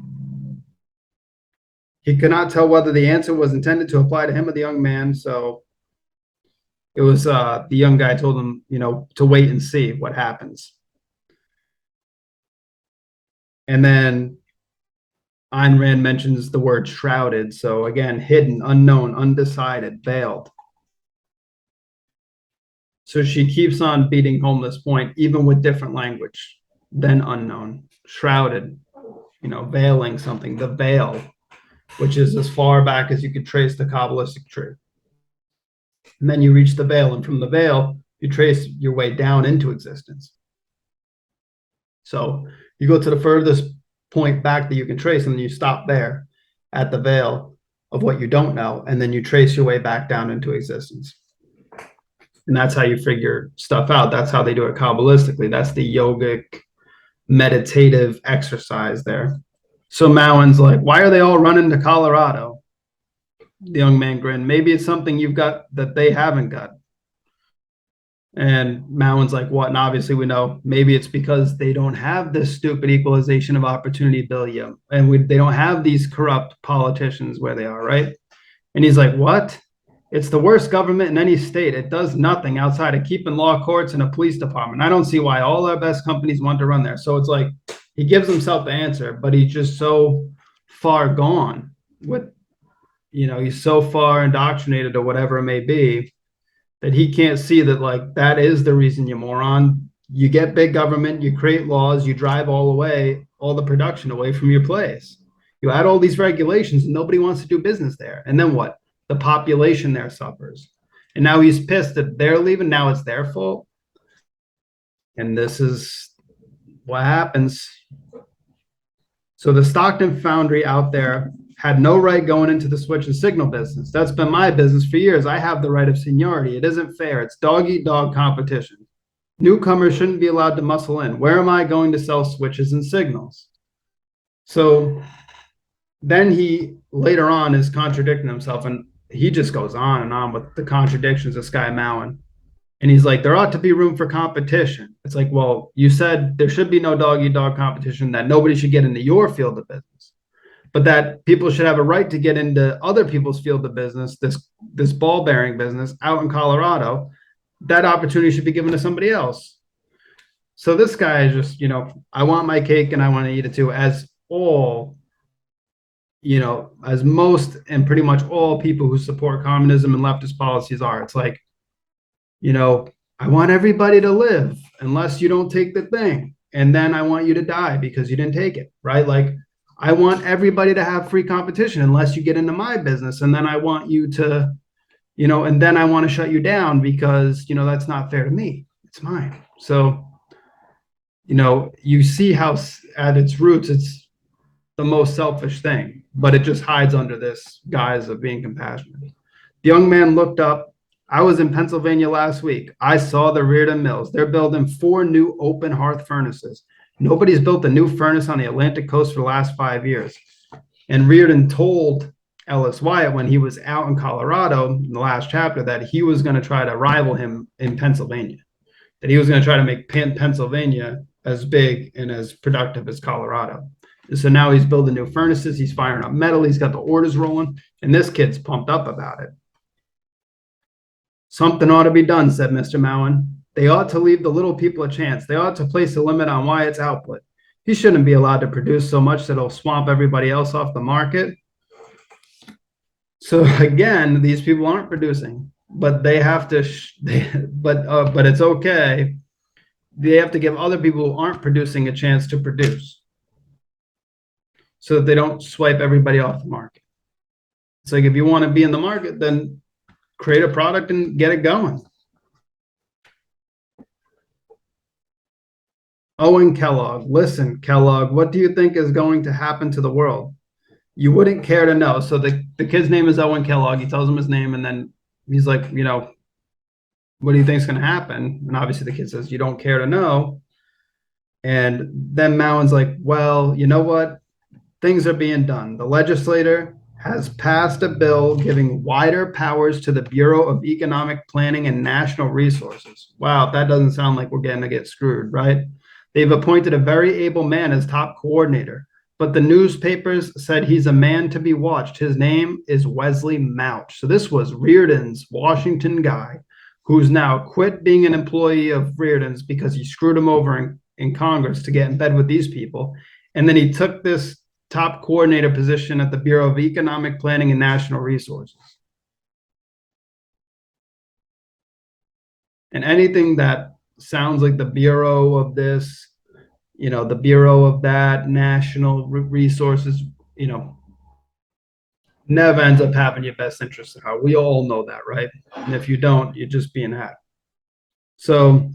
He could not tell whether the answer was intended to apply to him or the young man. So it was the young guy told him, you know, to wait and see what happens. And then Ayn Rand mentions the word shrouded. So again, hidden, unknown, undecided, veiled. So she keeps on beating home this point, even with different language than unknown, shrouded, you know, veiling something, the veil, which is as far back as you could trace the Kabbalistic tree. And then you reach the veil, and from the veil, you trace your way down into existence. So you go to the furthest point back that you can trace, and then you stop there at the veil of what you don't know, and then you trace your way back down into existence. And that's how you figure stuff out. That's how they do it Kabbalistically. That's the yogic, meditative exercise there. So Mowen's like, why are they all running to Colorado? The young man grinned. Maybe it's something you've got that they haven't got. And Mowen's like, what? And obviously we know maybe it's because they don't have this stupid equalization of opportunity bill yet. And they don't have these corrupt politicians where they are, right? And he's like, what? It's the worst government in any state. It does nothing outside of keeping law courts and a police department. I don't see why all our best companies want to run there. So it's like he gives himself the answer, but he's just so far gone with, you know, he's so far indoctrinated or whatever it may be that he can't see that, like, that is the reason, you moron. You get big government, you create laws, you drive all the production away from your place. You add all these regulations and nobody wants to do business there. And then what? The population there suffers. And now he's pissed that they're leaving. Now it's their fault. And this is what happens. So the Stockton foundry out there had no right going into the switch and signal business. That's been my business for years. I have the right of seniority. It isn't fair. It's dog-eat-dog competition. Newcomers shouldn't be allowed to muscle in. Where am I going to sell switches and signals? So then he later on is contradicting himself, and he just goes on and on with the contradictions of Sky Mowen. And he's like, there ought to be room for competition. It's like, well, you said there should be no dog-eat-dog competition, that nobody should get into your field of business, but that people should have a right to get into other people's field of business, this ball bearing business out in Colorado. That opportunity should be given to somebody else. So this guy is just, I want my cake and I want to eat it too, as all, as most and pretty much all people who support communism and leftist policies are. It's like, you know, I want everybody to live unless you don't take the thing. And then I want you to die because you didn't take it, right? Like, I want everybody to have free competition unless you get into my business. And then I want you to, and then I want to shut you down because, that's not fair to me. It's mine. So, you see how at its roots, it's the most selfish thing, but it just hides under this guise of being compassionate. The young man looked up. I was in Pennsylvania last week. I saw the Rearden mills. They're building 4 new open hearth furnaces. Nobody's built a new furnace on the Atlantic coast for the last 5 years. And Rearden told Ellis Wyatt when he was out in Colorado in the last chapter that he was going to try to rival him in Pennsylvania, that he was going to try to make Pennsylvania as big and as productive as Colorado. So now he's building new furnaces. He's firing up metal. He's got the orders rolling. And this kid's pumped up about it. Something ought to be done, said Mr. Mowen. They ought to leave the little people a chance. They ought to place a limit on Wyatt's output. He shouldn't be allowed to produce so much that it'll swamp everybody else off the market. So again, these people aren't producing, but they have to. But it's okay. They have to give other people who aren't producing a chance to produce, so that they don't swipe everybody off the market. It's like, if you want to be in the market, then create a product and get it going. Owen Kellogg, listen, Kellogg, what do you think is going to happen to the world? You wouldn't care to know. So the kid's name is Owen Kellogg. He tells him his name, and then he's like, what do you think is going to happen? And obviously the kid says, you don't care to know. And then Mowen's like, well, you know what? Things are being done. The legislator has passed a bill giving wider powers to the Bureau of Economic Planning and National Resources. Wow, that doesn't sound like we're going to get screwed, right? They've appointed a very able man as top coordinator, but the newspapers said he's a man to be watched. His name is Wesley Mouch. So this was Rearden's Washington guy, who's now quit being an employee of Rearden's because he screwed him over in Congress to get in bed with these people. And then he took this top coordinator position at the Bureau of Economic Planning and National Resources. And anything that sounds like the Bureau of this, the Bureau of that, national resources, never ends up having your best interest at heart. We all know that, right? And if you don't, you're just being hacked. So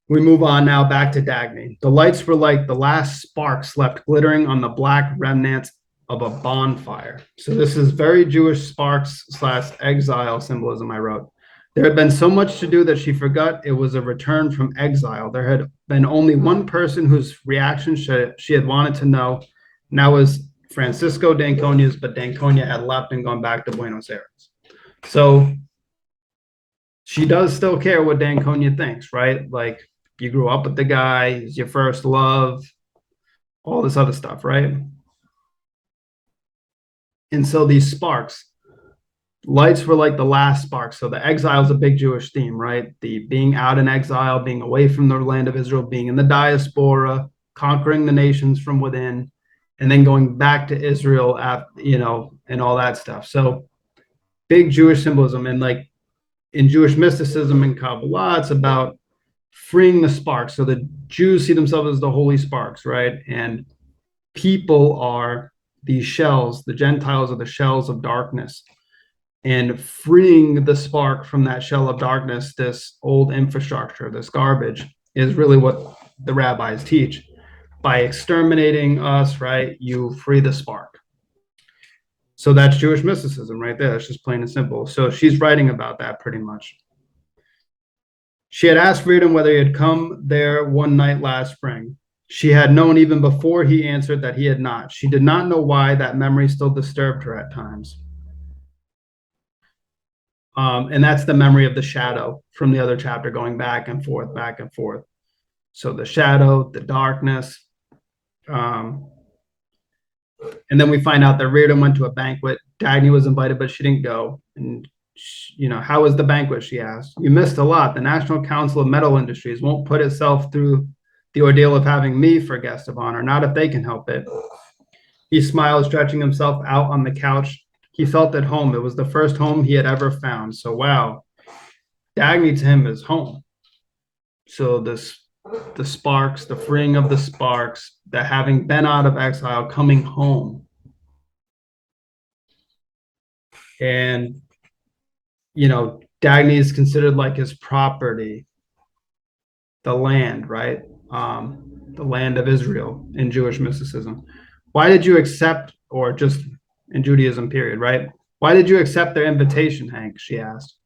we move on now back to Dagny. The lights were like the last sparks left glittering on the black remnants of a bonfire. So this is very Jewish sparks / exile symbolism I wrote. There had been so much to do that she forgot it was a return from exile. There had been only one person whose reaction she had wanted to know, and that was Francisco d'Anconia's, but d'Anconia had left and gone back to Buenos Aires. So she does still care what d'Anconia thinks, right? Like, you grew up with the guy, he's your first love, all this other stuff, right? And so these sparks, lights were like the last sparks. So the exile is a big Jewish theme, right? The being out in exile, being away from the land of Israel, being in the diaspora, conquering the nations from within, and then going back to Israel, and all that stuff. So big Jewish symbolism. And like in Jewish mysticism and Kabbalah, it's about freeing the sparks. So the Jews see themselves as the holy sparks, right? And people are these shells. The Gentiles are the shells of darkness. And freeing the spark from that shell of darkness, this old infrastructure, this garbage, is really what the rabbis teach. By exterminating us, right, you free the spark. So that's Jewish mysticism right there. That's just plain and simple. So she's writing about that pretty much. She had asked Rearden whether he had come there one night last spring. She had known even before he answered that he had not. She did not know why that memory still disturbed her at times. And that's the memory of the shadow from the other chapter, going back and forth, back and forth. So the shadow, the darkness. And then we find out that Rearden went to a banquet. Dagny was invited, but she didn't go. And How was the banquet? She asked. You missed a lot. The National Council of Metal Industries won't put itself through the ordeal of having me for guest of honor, not if they can help it. He smiled, stretching himself out on the couch. He felt at home. It was the first home he had ever found. So, wow, Dagny to him is home. So the sparks, the freeing of the sparks, the having been out of exile, coming home. And, Dagny is considered like his property, the land, right? The land of Israel in Jewish mysticism. Why did you accept, or just in Judaism, period, right? Why did you accept their invitation, Hank? She asked.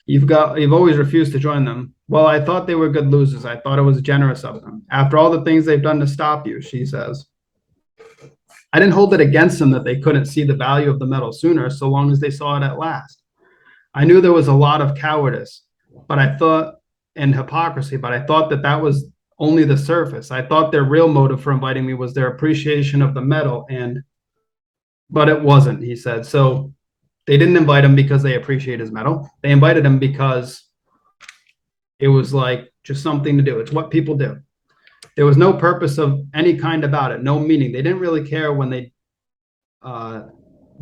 You've always refused to join them. Well, I thought they were good losers. I thought it was generous of them. After all the things they've done to stop you, she says. I didn't hold it against them that they couldn't see the value of the metal sooner, so long as they saw it at last. I knew there was a lot of cowardice, and hypocrisy, but I thought that was only the surface. I thought their real motive for inviting me was their appreciation of the metal, but it wasn't, he said. So they didn't invite him because they appreciate his metal. They invited him because it was like just something to do. It's what people do. There was no purpose of any kind about it, no meaning. They didn't really care when they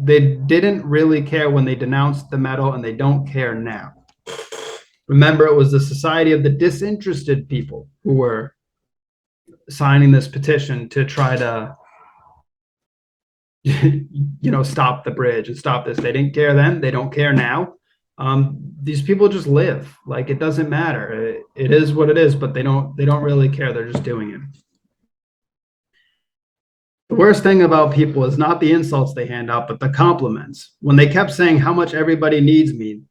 didn't really care when they denounced the metal, and they don't care now. Remember, it was the Society of the Disinterested People who were signing this petition to try to stop the bridge and stop this. They didn't care then. They don't care now. These people just live. Like, it doesn't matter. It is what it is, but they don't really care. They're just doing it. The worst thing about people is not the insults they hand out, but the compliments. When they kept saying how much everybody needs me,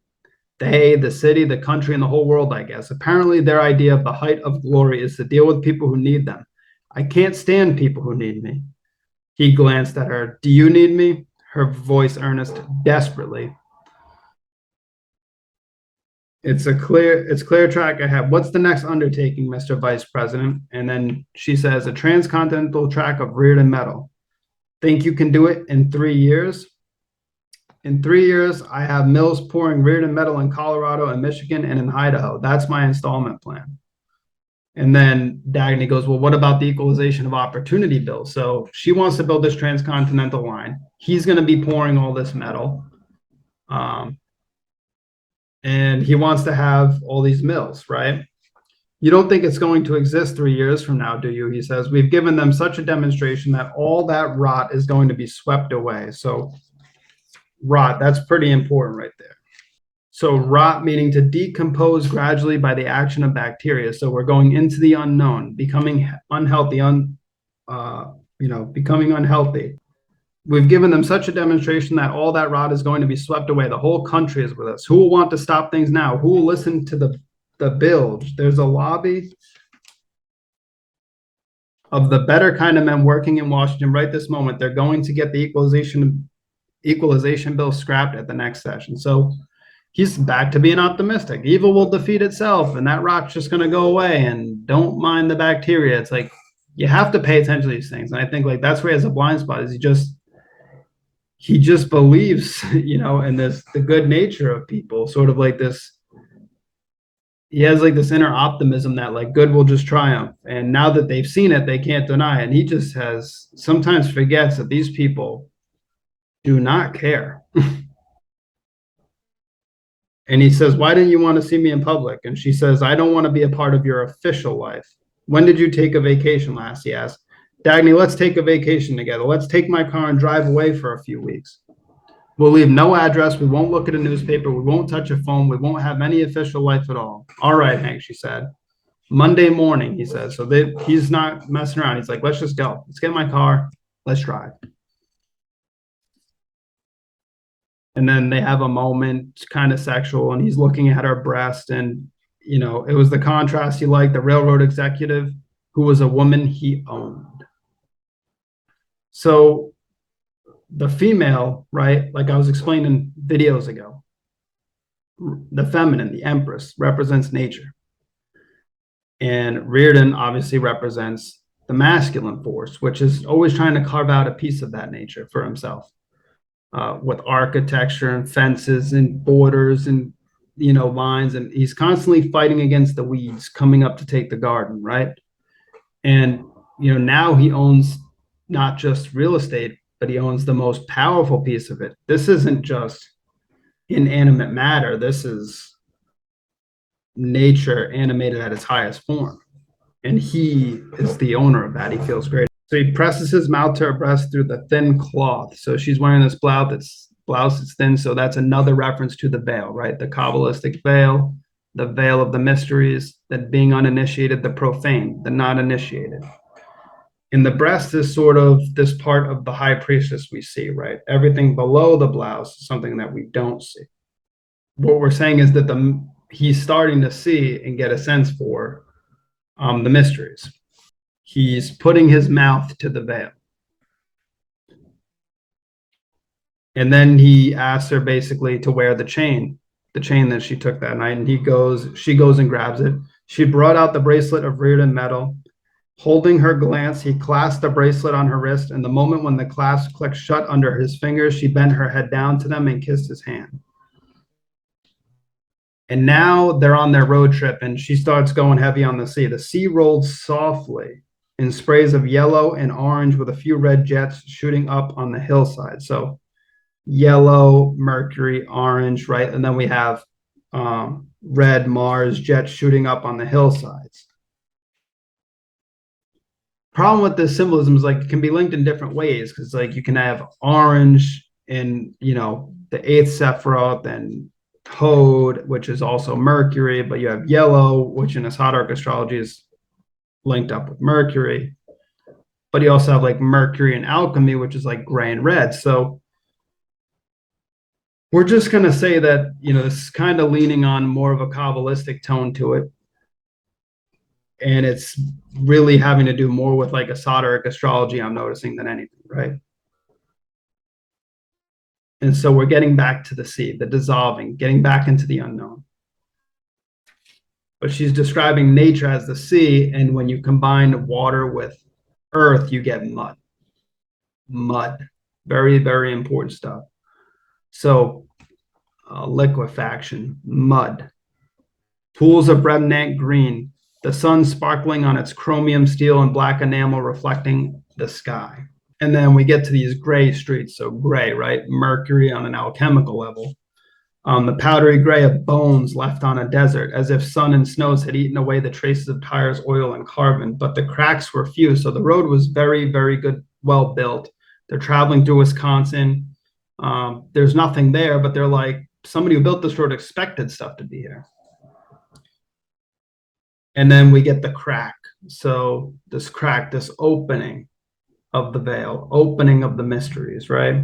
they, the city, the country, and the whole world, I guess. Apparently, their idea of the height of glory is to deal with people who need them. I can't stand people who need me. He glanced at her. Do you need me? Her voice earnest, desperately. It's clear track ahead. What's the next undertaking, Mr. Vice President? And then she says, a transcontinental track of Rearden metal. Think you can do it in 3 years? In 3 years, I have mills pouring Rearden metal in Colorado and Michigan and in Idaho. That's my installment plan. And then Dagny goes, well, what about the equalization of opportunity bill? So she wants to build this transcontinental line. He's going to be pouring all this metal. And he wants to have all these mills, right? You don't think it's going to exist 3 years from now, do you? He says, we've given them such a demonstration that all that rot is going to be swept away. So rot, that's pretty important right there. So rot meaning to decompose gradually by the action of bacteria. So we're going into the unknown, becoming unhealthy, becoming unhealthy. We've given them such a demonstration that all that rot is going to be swept away. The whole country is with us. Who will want to stop things now? Who will listen to the bilge? There's a lobby of the better kind of men working in Washington right this moment. They're going to get the equalization bill scrapped at the next session. So he's back to being optimistic. Evil will defeat itself, and that rot's just going to go away. And don't mind the bacteria. It's like you have to pay attention to these things. And I think like that's where he has a blind spot. Is he just believes, in the good nature of people, sort of like this. He has like this inner optimism that like good will just triumph. And now that they've seen it, they can't deny it. And he just sometimes forgets that these people do not care. And he says, why didn't you want to see me in public? And she says, I don't want to be a part of your official life. When did you take a vacation last? He asked. Dagny, let's take a vacation together. Let's take my car and drive away for a few weeks. We'll leave no address. We won't look at a newspaper. We won't touch a phone. We won't have any official life at all. All right, Hank, she said. Monday morning, he says. So he's not messing around. He's like, let's just go. Let's get in my car. Let's drive. And then they have a moment, kind of sexual, and he's looking at her breast. And, it was the contrast he liked, the railroad executive who was a woman he owned. So the female, right, like I was explaining videos ago, the feminine, the empress, represents nature. And Rearden obviously represents the masculine force, which is always trying to carve out a piece of that nature for himself. with architecture and fences and borders and lines, and he's constantly fighting against the weeds coming up to take the garden, right? And now he owns not just real estate, but he owns the most powerful piece of it. This isn't just inanimate matter. This is nature animated at its highest form. And he is the owner of that. He feels great. So he presses his mouth to her breast through the thin cloth. So she's wearing this blouse that's thin. So that's another reference to the veil, right? The Kabbalistic veil, the veil of the mysteries, that being uninitiated, the profane, the not initiated. And the breast is sort of this part of the high priestess we see, right? Everything below the blouse is something that we don't see. What we're saying is that he's starting to see and get a sense for the mysteries. He's putting his mouth to the veil. And then he asks her basically to wear the chain that she took that night. And she goes and grabs it. She brought out the bracelet of Rearden metal. Holding her glance, he clasped the bracelet on her wrist. And the moment when the clasp clicked shut under his fingers, she bent her head down to them and kissed his hand. And now they're on their road trip, and she starts going heavy on the sea. The sea rolled softly in sprays of yellow and orange with a few red jets shooting up on the hillside. So yellow, Mercury, orange, right? And then we have red Mars jets shooting up on the hillsides. Problem with this symbolism is like it can be linked in different ways, because like you can have orange in the eighth Sephiroth and Hode, which is also Mercury, but you have yellow, which in esoteric astrology is linked up with Mercury. But you also have like Mercury and alchemy, which is like gray and red. So we're just going to say that, this is kind of leaning on more of a Kabbalistic tone to it. And it's really having to do more with like esoteric astrology, I'm noticing, than anything, right? And so we're getting back to the sea, the dissolving, getting back into the unknown. But she's describing nature as the sea. And when you combine water with earth, you get mud. Mud. Very, very important stuff. So liquefaction, mud. Pools of remnant green. The sun sparkling on its chromium steel and black enamel reflecting the sky. And then we get to these gray streets. So gray, right? Mercury on an alchemical level. The powdery gray of bones left on a desert, as if sun and snows had eaten away the traces of tires, oil, and carbon. But the cracks were few. So the road was very, very good, well built. They're traveling through Wisconsin. There's nothing there, but they're like, somebody who built this road expected stuff to be here. And then we get the crack. So this crack, this opening of the veil, opening of the mysteries, right?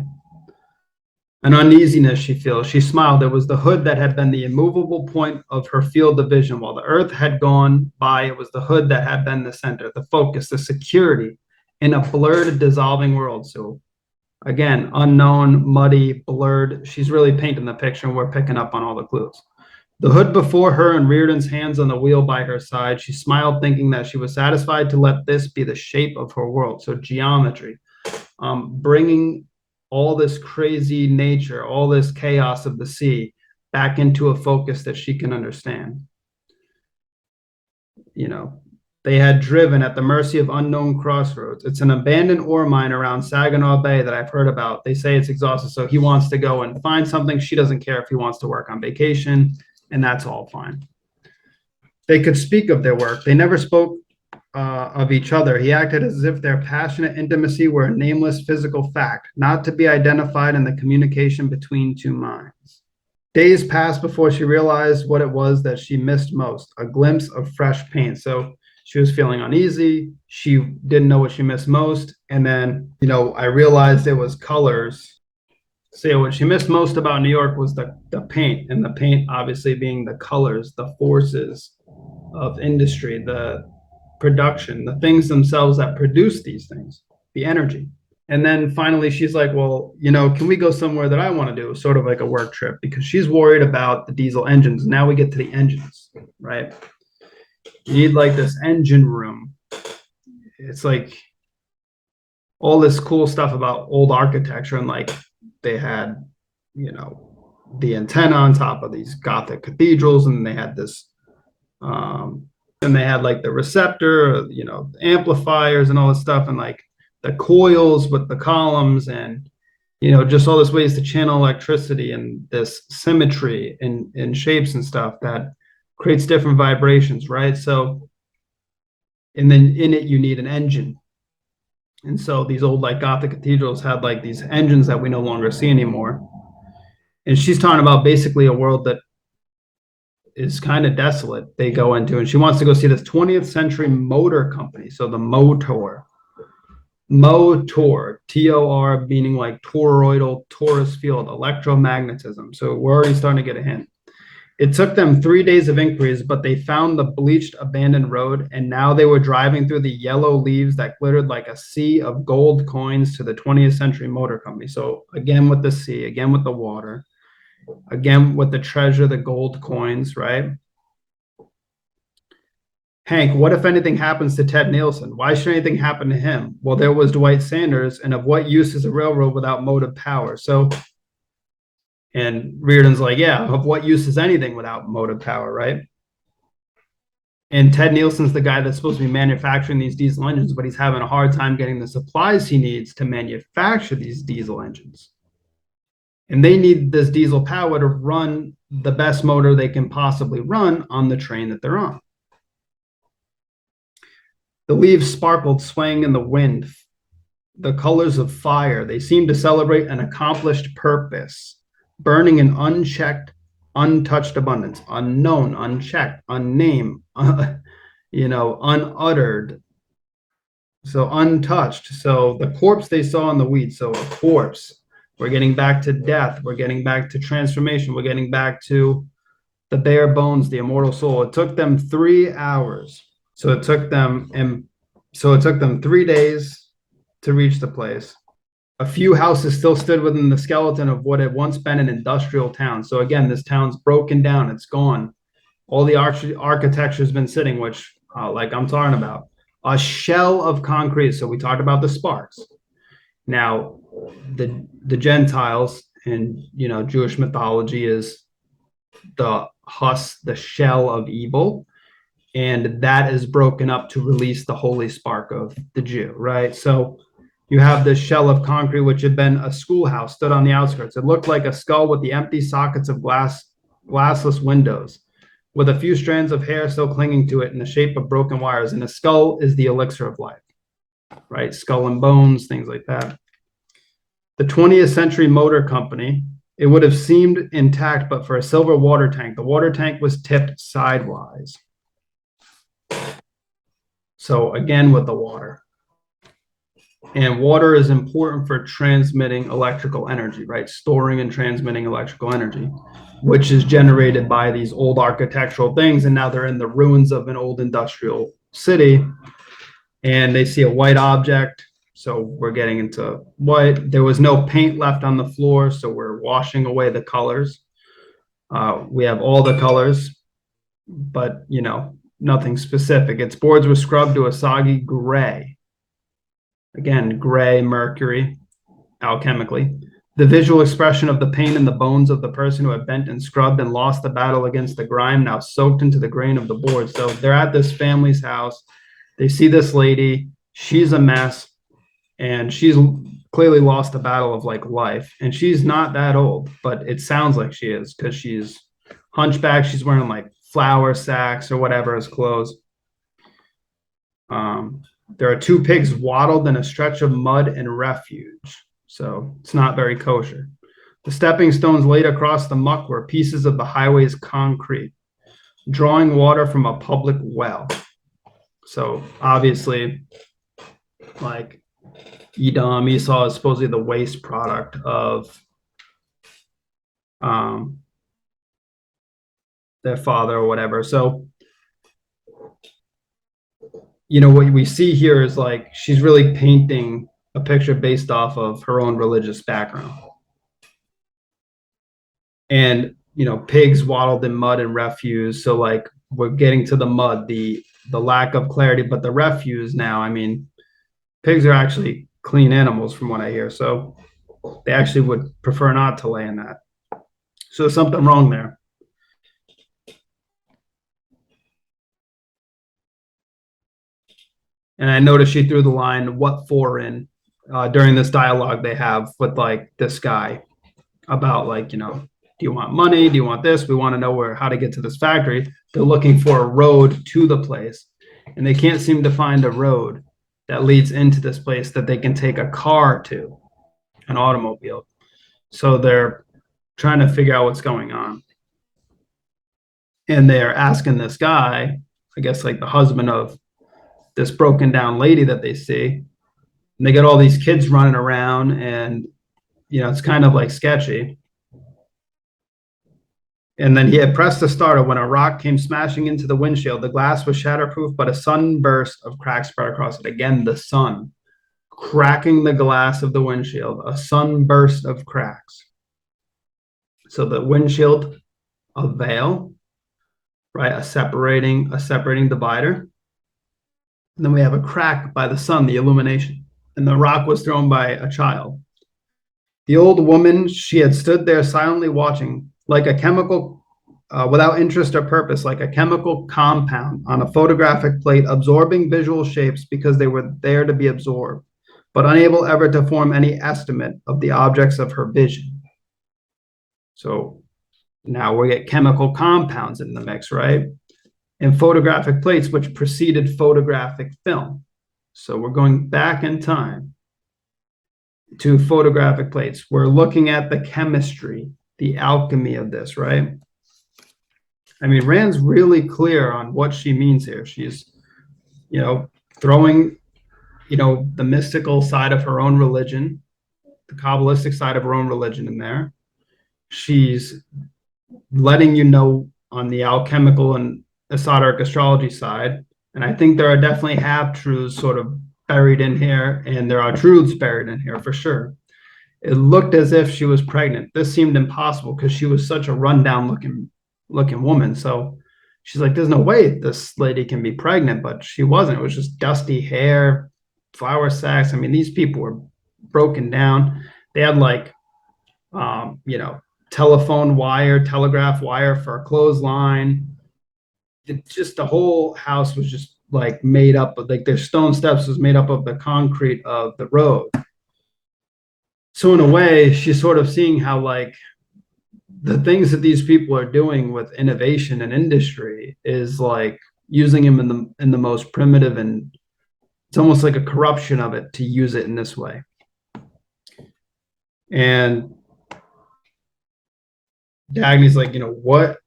An uneasiness she feels. She smiled. It was the hood that had been the immovable point of her field of vision. While the earth had gone by, it was the hood that had been the center, the focus, the security in a blurred, dissolving world. So again, unknown, muddy, blurred. She's really painting the picture, and we're picking up on all the clues. The hood before her and Rearden's hands on the wheel by her side. She smiled, thinking that she was satisfied to let this be the shape of her world. So geometry, bringing all this crazy nature, all this chaos of the sea back into a focus that she can understand. They had driven at the mercy of unknown crossroads. It's an abandoned ore mine around Saginaw Bay that I've heard about. They say it's exhausted, so he wants to go and find something. She doesn't care if he wants to work on vacation, and that's all fine. They could speak of their work. They never spoke of each other. He acted as if their passionate intimacy were a nameless physical fact, not to be identified in the communication between two minds. Days passed before she realized what it was that she missed most, a glimpse of fresh paint. So she was feeling uneasy. She didn't know what she missed most. And then, I realized it was colors. So what she missed most about New York was the paint, and the paint obviously being the colors, the forces of industry, the production, the things themselves that produce these things, the energy. And then finally she's like, well, can we go somewhere that I want to do, sort of like a work trip, because she's worried about the diesel engines. Now we get to the engines, right? You need like this engine room. It's like all this cool stuff about old architecture and like they had, the antenna on top of these Gothic cathedrals, and they had this, and they had like the receptor, amplifiers and all this stuff, and like the coils with the columns, and just all this ways to channel electricity and this symmetry in shapes and stuff that creates different vibrations, right? So, and then in it, you need an engine. And so these old like Gothic cathedrals had like these engines that we no longer see anymore. And she's talking about basically a world that is kind of desolate they go into, and she wants to go see this 20th century motor company. So the motor, Tor, meaning like toroidal torus field, electromagnetism. So we're already starting to get a hint. It took them 3 days of inquiries, but they found the bleached abandoned road, and now they were driving through the yellow leaves that glittered like a sea of gold coins to the 20th century motor company. So again with the sea, again with the water, again with the treasure, the gold coins, right? Hank, what if anything happens to Ted Nielsen? Why should anything happen to him? Well, there was Dwight Sanders, and of what use is a railroad without motive power? So, and Rearden's like, yeah, of what use is anything without motive power, right? And Ted Nielsen's the guy that's supposed to be manufacturing these diesel engines, but he's having a hard time getting the supplies he needs to manufacture these diesel engines. And they need this diesel power to run the best motor they can possibly run on the train that they're on. The leaves sparkled, swaying in the wind, the colors of fire. They seemed to celebrate an accomplished purpose, burning in unchecked, untouched abundance, unknown, unchecked, unnamed, unuttered, so untouched. So the corpse they saw in the weeds, so a corpse. We're getting back to death. We're getting back to transformation. We're getting back to the bare bones, the immortal soul. It took them 3 hours. So it took them 3 days to reach the place. A few houses still stood within the skeleton of what had once been an industrial town. So again, this town's broken down. It's gone. All the architecture has been sitting, which, like I'm talking about, a shell of concrete. So we talked about the sparks. Now, the Gentiles in Jewish mythology is the husk, the shell of evil, and that is broken up to release the holy spark of the Jew, right? So you have this shell of concrete, which had been a schoolhouse, stood on the outskirts. It looked like a skull with the empty sockets of glassless windows, with a few strands of hair still clinging to it in the shape of broken wires. And a skull is the elixir of life, right? Skull and bones, things like that. The 20th century motor company, it would have seemed intact, but for a silver water tank. The water tank was tipped sidewise. So again, with the water. And water is important for transmitting electrical energy, right? Storing and transmitting electrical energy, which is generated by these old architectural things. And now they're in the ruins of an old industrial city, and they see a white object. So we're getting into white. There was no paint left on the floor, so we're washing away the colors. We have all the colors, but nothing specific. Its boards were scrubbed to a soggy gray. Again, gray mercury, alchemically. The visual expression of the pain in the bones of the person who had bent and scrubbed and lost the battle against the grime, now soaked into the grain of the board. So they're at this family's house. They see this lady. She's a mess, and she's clearly lost the battle of like life. And she's not that old, but it sounds like she is, because she's hunchback. She's wearing like flour sacks or whatever as clothes. There are 2 pigs waddled in a stretch of mud and refuge. So it's not very kosher. The stepping stones laid across the muck were pieces of the highway's concrete, drawing water from a public well. So obviously, like Esau is supposedly the waste product of their father or whatever. So what we see here is like she's really painting a picture based off of her own religious background. And pigs waddled in mud and refuse. So like we're getting to the mud, the lack of clarity, but the refuse now, pigs are actually clean animals from what I hear. So They actually would prefer not to lay in that. So there's something wrong there. And I noticed she threw the line, "What for?" in during this dialogue they have with like this guy about like, do you want money? Do you want this? We want to know how to get to this factory. They're looking for a road to the place, and they can't seem to find a road that leads into this place that they can take a car to, an automobile. So they're trying to figure out what's going on. And they're asking this guy, I guess like the husband of this broken down lady that they see. And they get all these kids running around, and it's kind of like sketchy. And then he had pressed the starter when a rock came smashing into the windshield. The glass was shatterproof, but a sunburst of cracks spread across it. Again, the sun cracking the glass of the windshield, a sunburst of cracks. So the windshield, a veil, right? A separating divider. And then we have a crack by the sun, the illumination. And the rock was thrown by a child. The old woman, she had stood there silently watching, like a chemical, without interest or purpose, like a chemical compound on a photographic plate, absorbing visual shapes because they were there to be absorbed, but unable ever to form any estimate of the objects of her vision. So now we get chemical compounds in the mix, right? And photographic plates, which preceded photographic film. So we're going back in time to photographic plates. We're looking at the chemistry, the alchemy of this, right? I mean, Rand's really clear on what she means here. She's, throwing, the mystical side of her own religion, the Kabbalistic side of her own religion in there. She's letting you know on the alchemical and esoteric astrology side. And I think there are definitely half-truths sort of buried in here, and there are truths buried in here for sure. It looked as if she was pregnant. This seemed impossible because she was such a rundown looking woman. So she's like, there's no way this lady can be pregnant, but she wasn't. It was just dusty hair, flour sacks. I mean, these people were broken down. They had like, telephone wire, telegraph wire for a clothesline. Just the whole house was just like made up of, like, their stone steps was made up of the concrete of the road. So in a way, she's sort of seeing how like the things that these people are doing with innovation and industry is like using them in the most primitive, and it's almost like a corruption of it to use it in this way. And Dagny's like, what,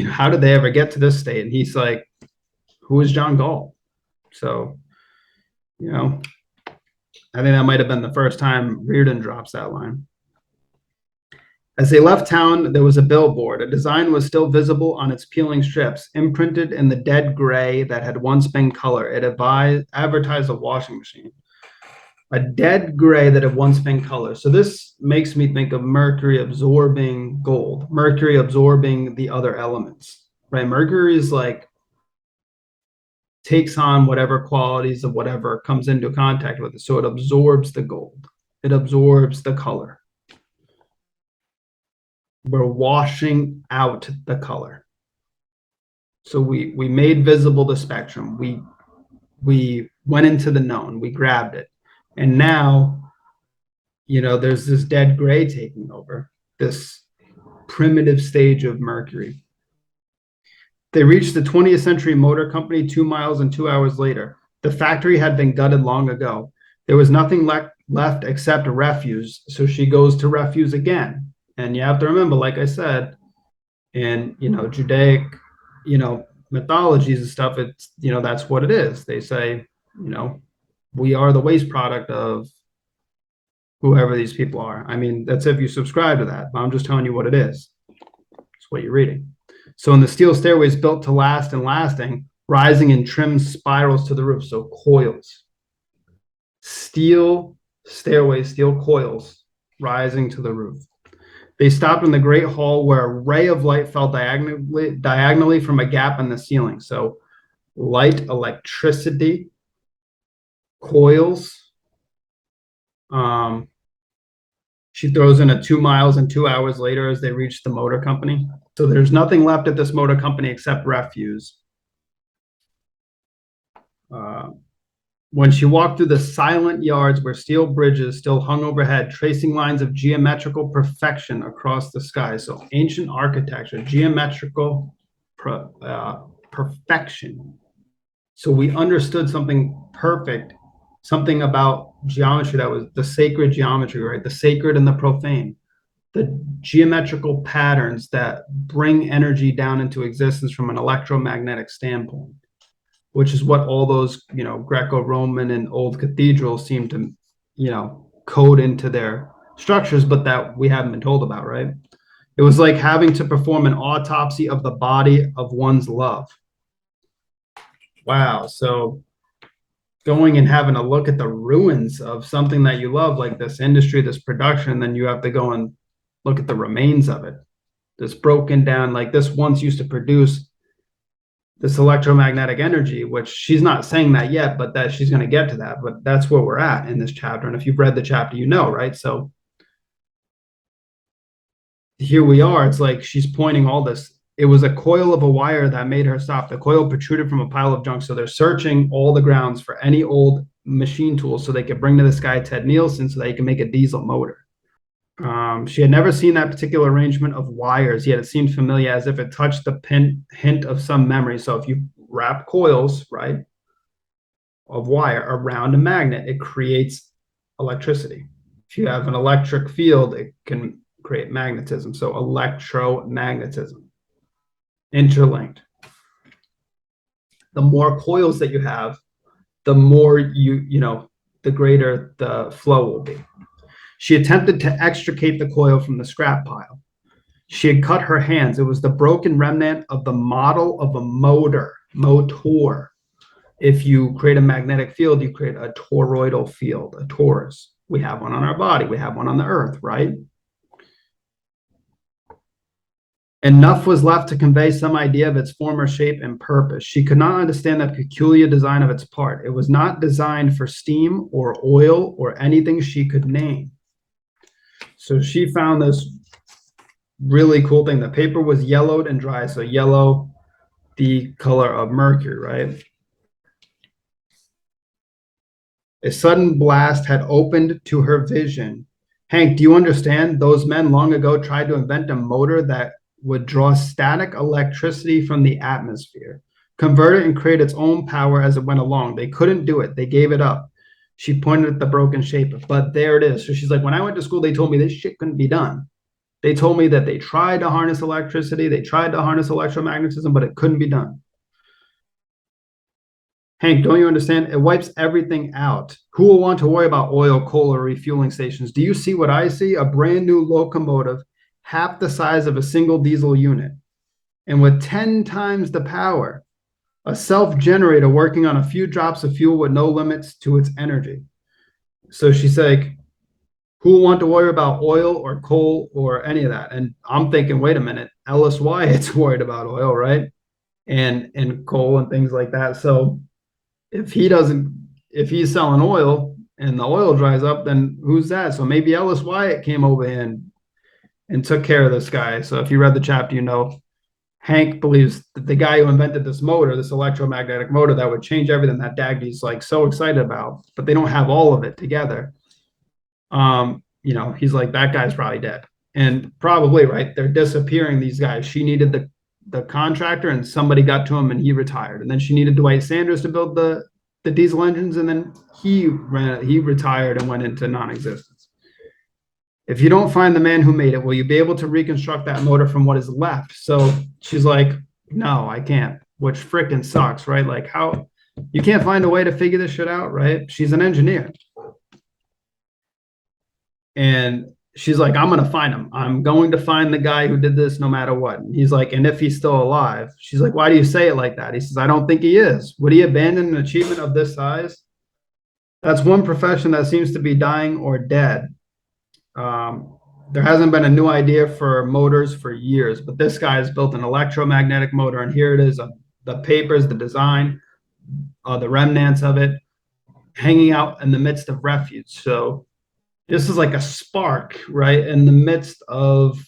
how did they ever get to this state? And he's like, who is John Gall? So, I think that might have been the first time Rearden drops that line. As they left town, there was a billboard. A design was still visible on its peeling strips, imprinted in the dead gray that had once been color. It advertised a washing machine. A dead gray that had once been color. So this makes me think of Mercury absorbing gold, Mercury absorbing the other elements, right? Mercury is like, takes on whatever qualities of whatever comes into contact with it. So it absorbs the gold. It absorbs the color. We're washing out the color. So we made visible the spectrum. We went into the known. We grabbed it. And now, there's this dead gray taking over, this primitive stage of Mercury. They reached the 20th Century Motor Company 2 miles and 2 hours later. The factory had been gutted long ago. There was nothing left except refuse, so she goes to refuse again. And you have to remember, like I said, in Judaic, mythologies and stuff, it's that's what it is. They say, we are the waste product of whoever these people are. I mean, that's if you subscribe to that, but I'm just telling you what it is. It's what you're reading. So in the steel stairways built to last and lasting, rising in trim spirals to the roof. So coils, steel stairways, steel coils rising to the roof. They stopped in the great hall where a ray of light fell diagonally from a gap in the ceiling. So light, electricity, coils. She throws in a 2 miles and 2 hours later as they reach the motor company. So there's nothing left at this motor company except refuse. When she walked through the silent yards where steel bridges still hung overhead, tracing lines of geometrical perfection across the sky. So ancient architecture, geometrical perfection. So we understood something perfect, something about geometry that was the sacred geometry, right? The sacred and the profane, the geometrical patterns that bring energy down into existence from an electromagnetic standpoint, which is what all those, Greco-Roman and old cathedrals seem to, code into their structures, but that we haven't been told about, right? It was like having to perform an autopsy of the body of one's love. Wow. So going and having a look at the ruins of something that you love, like this industry, this production, then you have to go and look at the remains of it. This broken down, like this once used to produce this electromagnetic energy, which she's not saying that yet, but that she's going to get to that. But that's where we're at in this chapter. And if you've read the chapter, right? So here we are. It's like she's pointing all this. It was a coil of a wire that made her stop. The coil protruded from a pile of junk. So they're searching all the grounds for any old machine tools so they could bring to this guy, Ted Nielsen, so that he can make a diesel motor. She had never seen that particular arrangement of wires, yet it seemed familiar, as if it touched the hint of some memory. So if you wrap coils, right, of wire around a magnet, it creates electricity. If you have an electric field, it can create magnetism. So electromagnetism, interlinked. The more coils that you have, the more the greater the flow will be. She attempted to extricate the coil from the scrap pile. She had cut her hands. It was the broken remnant of the model of a motor. If you create a magnetic field, you create a toroidal field, a torus. We have one on our body. We have one on the earth, right? Enough was left to convey some idea of its former shape and purpose. She could not understand the peculiar design of its part. It was not designed for steam or oil or anything she could name. So she found this really cool thing. The paper was yellowed and dry. So yellow, the color of mercury, right? A sudden blast had opened to her vision. Hank, do you understand? Those men long ago tried to invent a motor that would draw static electricity from the atmosphere, convert it and create its own power as it went along. They couldn't do it. They gave it up. She pointed at the broken shape, but there it is. So she's like, when I went to school, they told me this shit couldn't be done. They told me that they tried to harness electricity, they tried to harness electromagnetism, but it couldn't be done. Hank, don't you understand? It wipes everything out. Who will want to worry about oil, coal, or refueling stations? Do you see what I see? A brand new locomotive, half the size of a single diesel unit, and with 10 times the power. A self-generator working on a few drops of fuel with no limits to its energy. So she's like, who will want to worry about oil or coal or any of that? And I'm thinking, wait a minute, Ellis Wyatt's worried about oil, right? And coal and things like that. So if he's selling oil and the oil dries up, then who's that? So maybe Ellis Wyatt came over and took care of this guy. So if you read the chapter, Hank believes that the guy who invented this motor, this electromagnetic motor that would change everything, that Dagny's like so excited about, but they don't have all of it together. He's like, that guy's probably dead. And probably, right, they're disappearing, these guys. She needed the contractor and somebody got to him and he retired. And then she needed Dwight Sanders to build the diesel engines, and then he retired and went into non-existence. If you don't find the man who made it, will you be able to reconstruct that motor from what is left? So she's like, no, I can't, which freaking sucks, right? Like, how you can't find a way to figure this shit out, right? She's an engineer. And she's like, I'm going to find him. I'm going to find the guy who did this no matter what. And he's like, and if he's still alive. She's like, why do you say it like that? He says, I don't think he is. Would he abandon an achievement of this size? That's one profession that seems to be dying or dead. There hasn't been a new idea for motors for years, but this guy has built an electromagnetic motor, and here it is, the papers, the design, the remnants of it, hanging out in the midst of refuge. So This is like a spark, right, in the midst of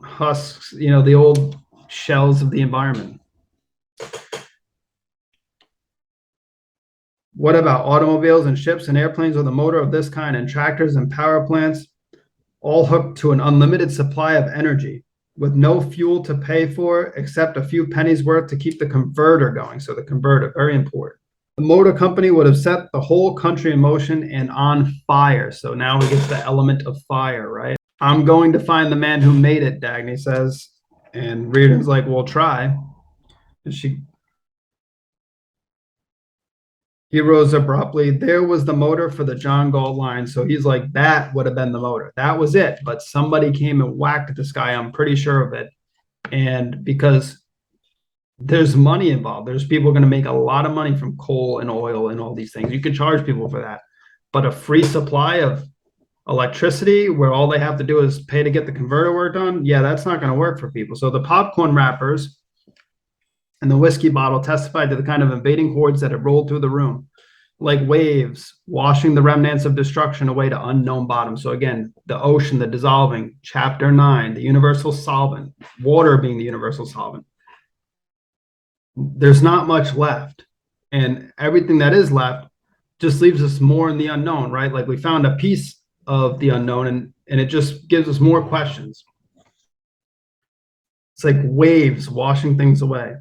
husks, the old shells of the environment. What about automobiles and ships and airplanes with a motor of this kind, and tractors and power plants, all hooked to an unlimited supply of energy with no fuel to pay for except a few pennies worth to keep the converter going? So the converter, very important. The motor company would have set the whole country in motion and on fire. So now we get to the element of fire, right? I'm going to find the man who made it, Dagny says. And Rearden's like, we'll try. And he rose abruptly. There was the motor for the John Galt line. So he's like, that would have been the motor. That was it. But somebody came and whacked at this guy. I'm pretty sure of it. And because there's money involved, there's people going to make a lot of money from coal and oil and all these things. You can charge people for that. But a free supply of electricity where all they have to do is pay to get the converter worked on, yeah, that's not going to work for people. So the popcorn wrappers and the whiskey bottle testified to the kind of invading hordes that had rolled through the room, like waves washing the remnants of destruction away to unknown bottoms. So again, the ocean, the dissolving, chapter 9, the universal solvent, water being the universal solvent. There's not much left. And everything that is left just leaves us more in the unknown, right? Like we found a piece of the unknown, and it just gives us more questions. It's like waves washing things away.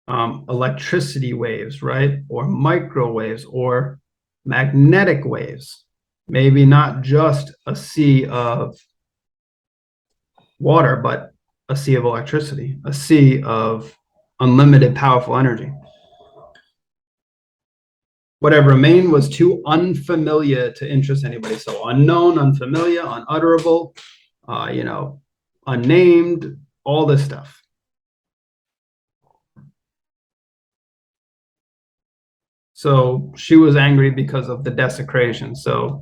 Electricity waves, right? Or microwaves or magnetic waves. Maybe not just a sea of water, but a sea of electricity, a sea of unlimited powerful energy. Whatever remained was too unfamiliar to interest anybody. So unknown, unfamiliar, unutterable, unnamed, all this stuff. So she was angry because of the desecration. So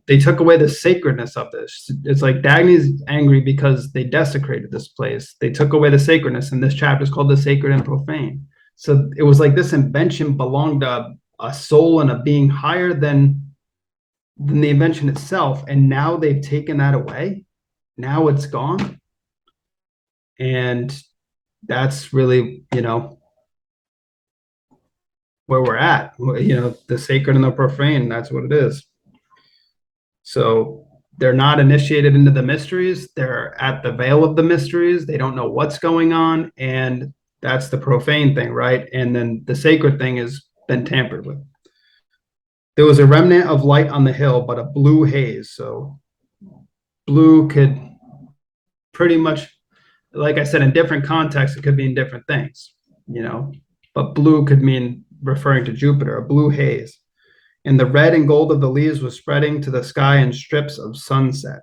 they took away the sacredness of this. It's like Dagny's angry because they desecrated this place. They took away the sacredness, and this chapter is called The Sacred and Profane. So it was like this invention belonged to a soul and a being higher than the invention itself. And now they've taken that away. Now it's gone. And that's really, where we're at. The sacred and the profane, that's what it is. So they're not initiated into the mysteries. They're at the veil of the mysteries. They don't know what's going on. And that's the profane thing, right? And then the sacred thing has been tampered with. There was a remnant of light on the hill, but a blue haze. So blue could pretty much, like I said, in different contexts, it could mean different things, but blue could mean referring to Jupiter, a blue haze. And the red and gold of the leaves was spreading to the sky in strips of sunset.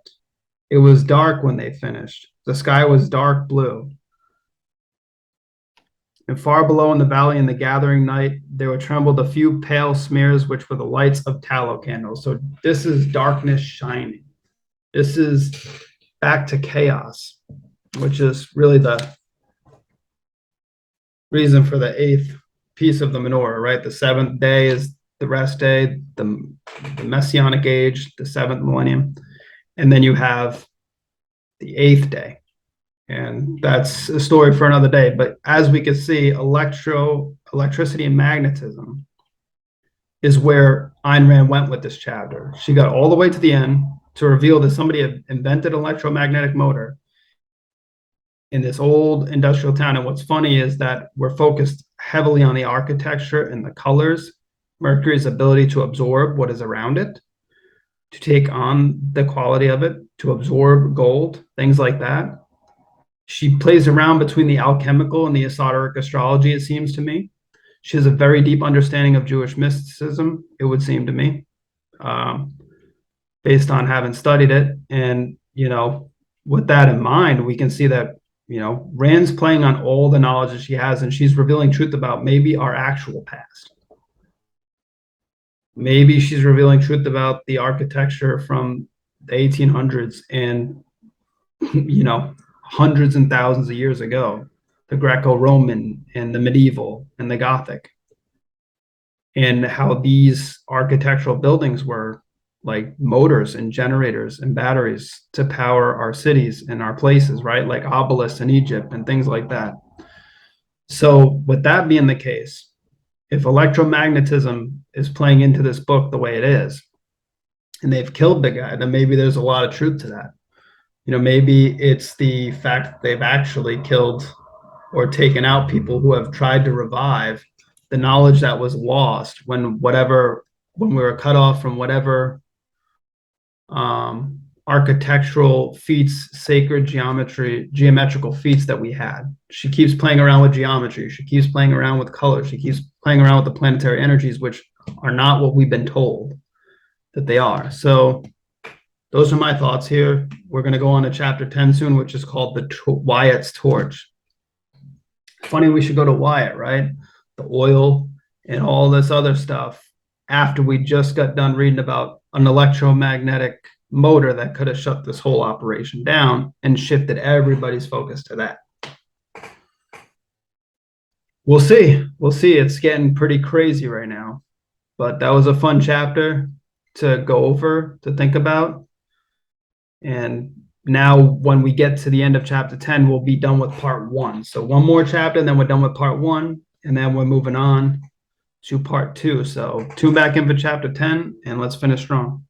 It was dark when they finished. The sky was dark blue. And far below in the valley in the gathering night, there would tremble a few pale smears, which were the lights of tallow candles. So this is darkness shining. This is back to chaos, which is really the reason for the 8th piece of the menorah, right? The 7th day is the rest day, the Messianic age, the 7th millennium. And then you have the 8th day. And that's a story for another day. But as we can see, electricity and magnetism is where Ayn Rand went with this chapter. She got all the way to the end to reveal that somebody had invented an electromagnetic motor in this old industrial town. And what's funny is that we're focused heavily on the architecture and the colors, Mercury's ability to absorb what is around it, to take on the quality of it, to absorb gold, things like that. She plays around between the alchemical and the esoteric astrology, it seems to me. She has a very deep understanding of Jewish mysticism, it would seem to me, based on having studied it. And, with that in mind, we can see that, Rand's playing on all the knowledge that she has, and she's revealing truth about maybe our actual past. Maybe she's revealing truth about the architecture from the 1800s and, hundreds and thousands of years ago, the Greco-Roman and the medieval and the Gothic, and how these architectural buildings were like motors and generators and batteries to power our cities and our places, right? Like obelisks in Egypt and things like that. So, with that being the case, if electromagnetism is playing into this book the way it is, and they've killed the guy, then maybe there's a lot of truth to that. Maybe it's the fact that they've actually killed or taken out people who have tried to revive the knowledge that was lost when we were cut off from whatever architectural feats, sacred geometrical feats that we had. She keeps playing around with geometry. She keeps playing around with colors. She keeps playing around with the planetary energies, which are not what we've been told that they are. So those are my thoughts here. We're going to go on to chapter 10 soon, which is called Wyatt's Torch. Funny we should go to Wyatt, right? The oil and all this other stuff after we just got done reading about an electromagnetic motor that could have shut this whole operation down and shifted everybody's focus to that. We'll see. We'll see. It's getting pretty crazy right now. But that was a fun chapter to go over, to think about. And now when we get to the end of chapter 10, we'll be done with part 1. So one more chapter, and then we're done with part 1, and then we're moving on to part 2. So tune back in for chapter 10, and let's finish strong.